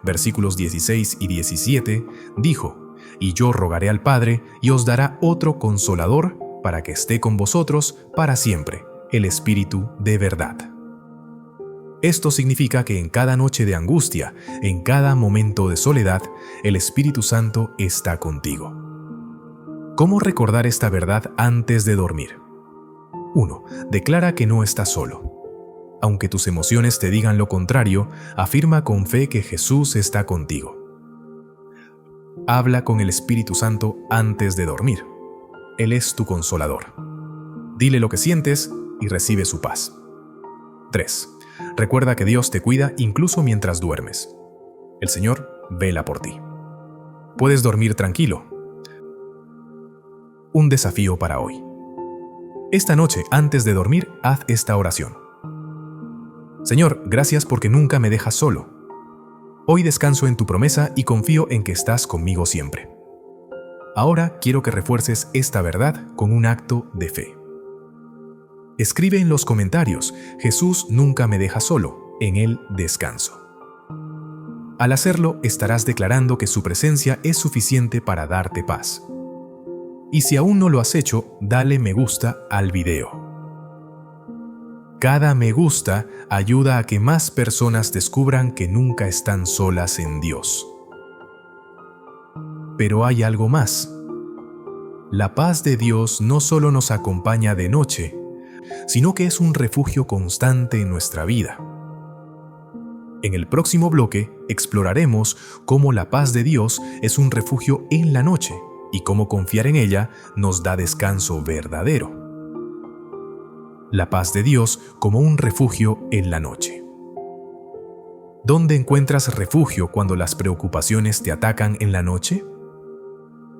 versículos 16 y 17, dijo: «Y yo rogaré al Padre, y os dará otro Consolador, para que esté con vosotros para siempre, el Espíritu de verdad». Esto significa que en cada noche de angustia, en cada momento de soledad, el Espíritu Santo está contigo. ¿Cómo recordar esta verdad antes de dormir? 1. Declara que no estás solo. Aunque tus emociones te digan lo contrario, afirma con fe que Jesús está contigo. Habla con el Espíritu Santo antes de dormir. Él es tu consolador. Dile lo que sientes y recibe su paz. 3. Recuerda que Dios te cuida incluso mientras duermes. El Señor vela por ti. Puedes dormir tranquilo. Un desafío para hoy. Esta noche, antes de dormir, haz esta oración. Señor, gracias porque nunca me dejas solo. Hoy descanso en tu promesa y confío en que estás conmigo siempre. Ahora quiero que refuerces esta verdad con un acto de fe. Escribe en los comentarios: Jesús nunca me deja solo, en Él descanso. Al hacerlo, estarás declarando que su presencia es suficiente para darte paz. Y si aún no lo has hecho, dale me gusta al video. Cada me gusta ayuda a que más personas descubran que nunca están solas en Dios. Pero hay algo más. La paz de Dios no solo nos acompaña de noche, sino que es un refugio constante en nuestra vida. En el próximo bloque exploraremos cómo la paz de Dios es un refugio en la noche y cómo confiar en ella nos da descanso verdadero. La paz de Dios como un refugio en la noche. ¿Dónde encuentras refugio cuando las preocupaciones te atacan en la noche?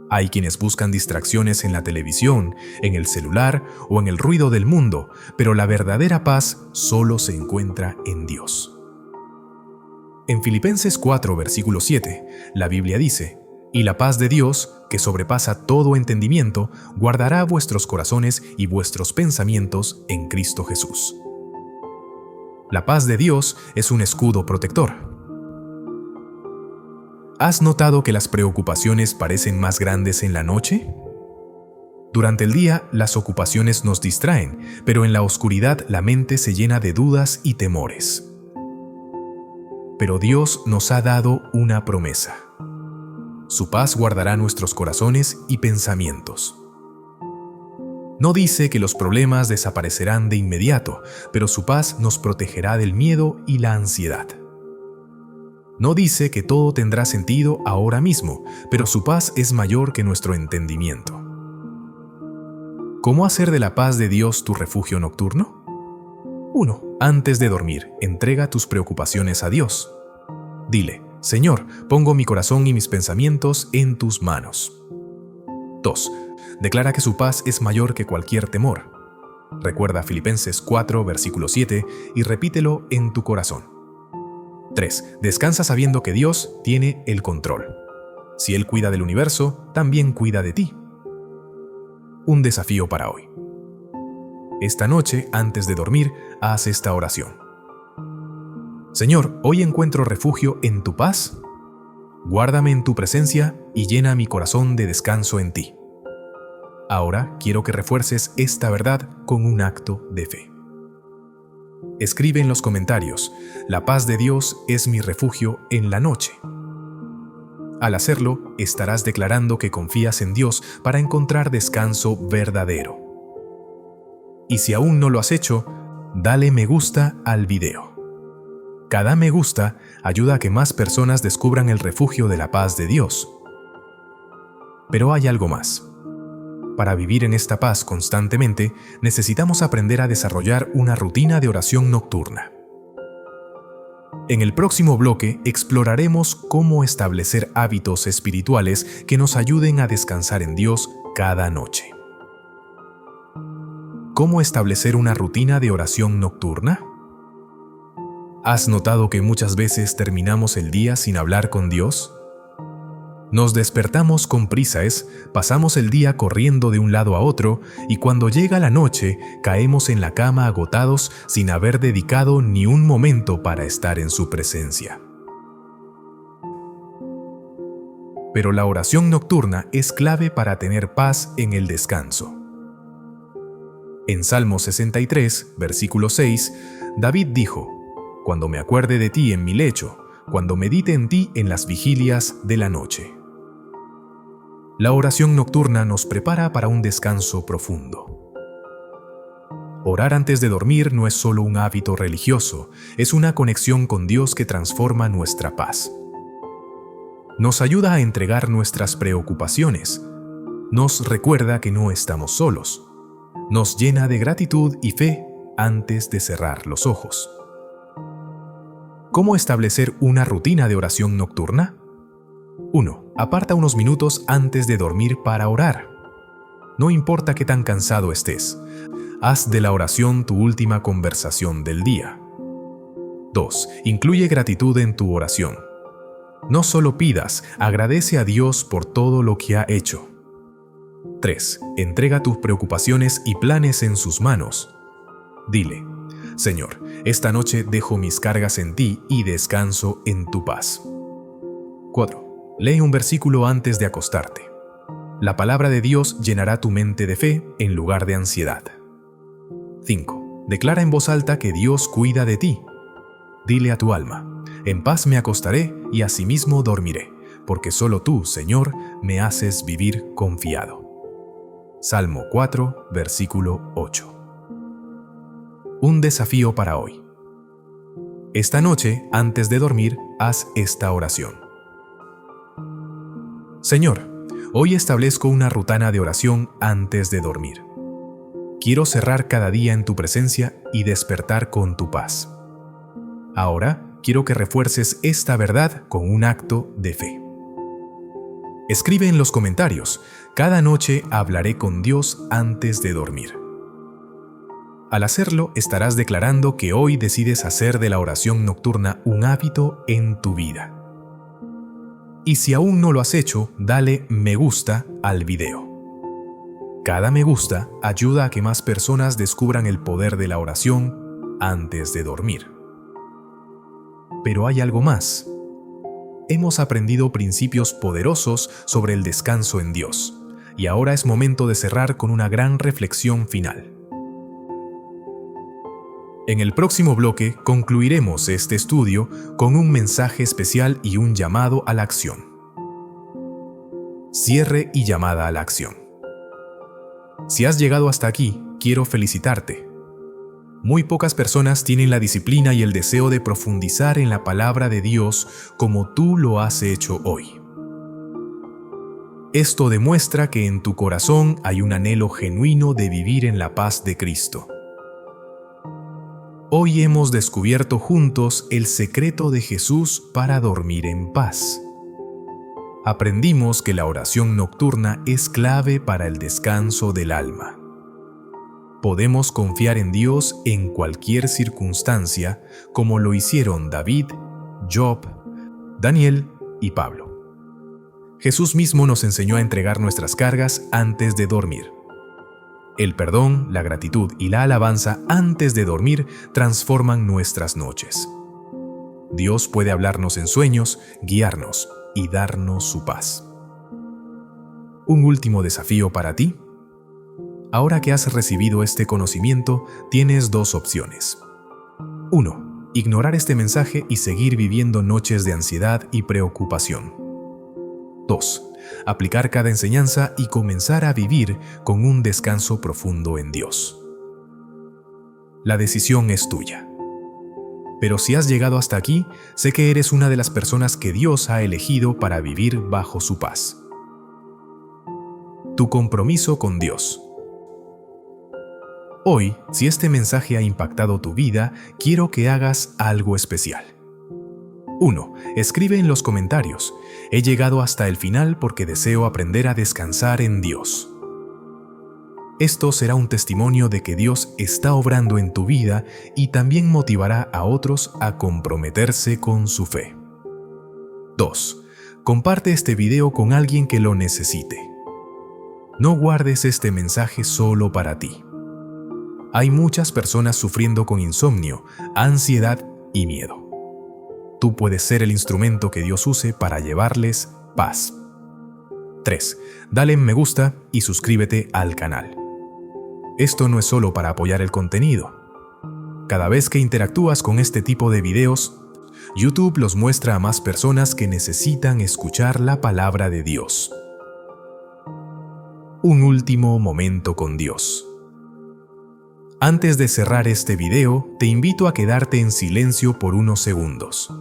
Hay quienes buscan distracciones en la televisión, en el celular o en el ruido del mundo, pero la verdadera paz solo se encuentra en Dios. En Filipenses 4, versículo 7, la Biblia dice: «Y la paz de Dios, que sobrepasa todo entendimiento, guardará vuestros corazones y vuestros pensamientos en Cristo Jesús». La paz de Dios es un escudo protector. ¿Has notado que las preocupaciones parecen más grandes en la noche? Durante el día, las ocupaciones nos distraen, pero en la oscuridad la mente se llena de dudas y temores. Pero Dios nos ha dado una promesa. Su paz guardará nuestros corazones y pensamientos. No dice que los problemas desaparecerán de inmediato, pero su paz nos protegerá del miedo y la ansiedad. No dice que todo tendrá sentido ahora mismo, pero su paz es mayor que nuestro entendimiento. ¿Cómo hacer de la paz de Dios tu refugio nocturno? 1. Antes de dormir, entrega tus preocupaciones a Dios. Dile: Señor, pongo mi corazón y mis pensamientos en tus manos. 2. Declara que su paz es mayor que cualquier temor. Recuerda Filipenses 4, versículo 7 y repítelo en tu corazón. 3. Descansa sabiendo que Dios tiene el control. Si Él cuida del universo, también cuida de ti. Un desafío para hoy. Esta noche, antes de dormir, haz esta oración. Señor, hoy encuentro refugio en tu paz. Guárdame en tu presencia y llena mi corazón de descanso en ti. Ahora quiero que refuerces esta verdad con un acto de fe. Escribe en los comentarios: la paz de Dios es mi refugio en la noche. Al hacerlo, estarás declarando que confías en Dios para encontrar descanso verdadero. Y si aún no lo has hecho, dale me gusta al video. Cada me gusta ayuda a que más personas descubran el refugio de la paz de Dios. Pero hay algo más. Para vivir en esta paz constantemente, necesitamos aprender a desarrollar una rutina de oración nocturna. En el próximo bloque exploraremos cómo establecer hábitos espirituales que nos ayuden a descansar en Dios cada noche. ¿Cómo establecer una rutina de oración nocturna? ¿Has notado que muchas veces terminamos el día sin hablar con Dios? Nos despertamos con prisas, pasamos el día corriendo de un lado a otro y cuando llega la noche caemos en la cama agotados sin haber dedicado ni un momento para estar en su presencia. Pero la oración nocturna es clave para tener paz en el descanso. En Salmo 63, versículo 6, David dijo: «Cuando me acuerde de ti en mi lecho, cuando medite en ti en las vigilias de la noche». La oración nocturna nos prepara para un descanso profundo. Orar antes de dormir no es solo un hábito religioso, es una conexión con Dios que transforma nuestra paz. Nos ayuda a entregar nuestras preocupaciones, nos recuerda que no estamos solos, nos llena de gratitud y fe antes de cerrar los ojos. ¿Cómo establecer una rutina de oración nocturna? 1. Aparta unos minutos antes de dormir para orar. No importa qué tan cansado estés, haz de la oración tu última conversación del día. 2. Incluye gratitud en tu oración. No solo pidas, agradece a Dios por todo lo que ha hecho. 3. Entrega tus preocupaciones y planes en sus manos. Dile: Señor, esta noche dejo mis cargas en ti y descanso en tu paz. 4. Lee un versículo antes de acostarte. La palabra de Dios llenará tu mente de fe en lugar de ansiedad. 5. Declara en voz alta que Dios cuida de ti. Dile a tu alma: en paz me acostaré y asimismo dormiré, porque solo tú, Señor, me haces vivir confiado. Salmo 4, versículo 8. Un desafío para hoy. Esta noche, antes de dormir, haz esta oración. Señor, hoy establezco una rutina de oración antes de dormir. Quiero cerrar cada día en tu presencia y despertar con tu paz. Ahora, quiero que refuerces esta verdad con un acto de fe. Escribe en los comentarios: cada noche hablaré con Dios antes de dormir. Al hacerlo, estarás declarando que hoy decides hacer de la oración nocturna un hábito en tu vida. Y si aún no lo has hecho, dale me gusta al video. Cada me gusta ayuda a que más personas descubran el poder de la oración antes de dormir. Pero hay algo más. Hemos aprendido principios poderosos sobre el descanso en Dios, y ahora es momento de cerrar con una gran reflexión final. En el próximo bloque concluiremos este estudio con un mensaje especial y un llamado a la acción. Cierre y llamada a la acción. Si has llegado hasta aquí, quiero felicitarte. Muy pocas personas tienen la disciplina y el deseo de profundizar en la palabra de Dios como tú lo has hecho hoy. Esto demuestra que en tu corazón hay un anhelo genuino de vivir en la paz de Cristo. Hoy hemos descubierto juntos el secreto de Jesús para dormir en paz. aprendimos que la oración nocturna es clave para el descanso del alma. Podemos confiar en Dios en cualquier circunstancia, como lo hicieron David, Job, Daniel y Pablo. Jesús mismo nos enseñó a entregar nuestras cargas antes de dormir. El perdón, la gratitud y la alabanza antes de dormir transforman nuestras noches. Dios puede hablarnos en sueños, guiarnos y darnos su paz. Un último desafío para ti. Ahora que has recibido este conocimiento, tienes dos opciones. 1. Ignorar este mensaje y seguir viviendo noches de ansiedad y preocupación. 2. Aplicar cada enseñanza y comenzar a vivir con un descanso profundo en Dios. La decisión es tuya. Pero si has llegado hasta aquí, sé que eres una de las personas que Dios ha elegido para vivir bajo su paz. Tu compromiso con Dios. Hoy, si este mensaje ha impactado tu vida, quiero que hagas algo especial. 1. Escribe en los comentarios: he llegado hasta el final porque deseo aprender a descansar en Dios. Esto será un testimonio de que Dios está obrando en tu vida y también motivará a otros a comprometerse con su fe. 2. Comparte este video con alguien que lo necesite. No guardes este mensaje solo para ti. Hay muchas personas sufriendo con insomnio, ansiedad y miedo. Tú puedes ser el instrumento que Dios use para llevarles paz. 3. Dale me gusta y suscríbete al canal. Esto no es solo para apoyar el contenido. Cada vez que interactúas con este tipo de videos, YouTube los muestra a más personas que necesitan escuchar la palabra de Dios. Un último momento con Dios. Antes de cerrar este video, te invito a quedarte en silencio por unos segundos.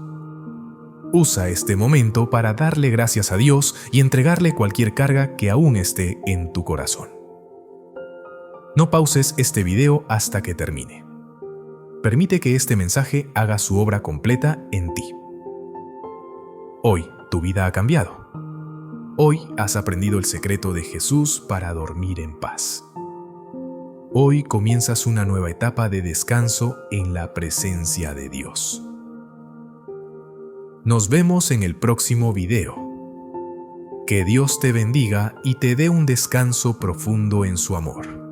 Usa este momento para darle gracias a Dios y entregarle cualquier carga que aún esté en tu corazón. No pauses este video hasta que termine. Permite que este mensaje haga su obra completa en ti. Hoy, tu vida ha cambiado. Hoy has aprendido el secreto de Jesús para dormir en paz. Hoy comienzas una nueva etapa de descanso en la presencia de Dios. Nos vemos en el próximo video. Que Dios te bendiga y te dé un descanso profundo en su amor.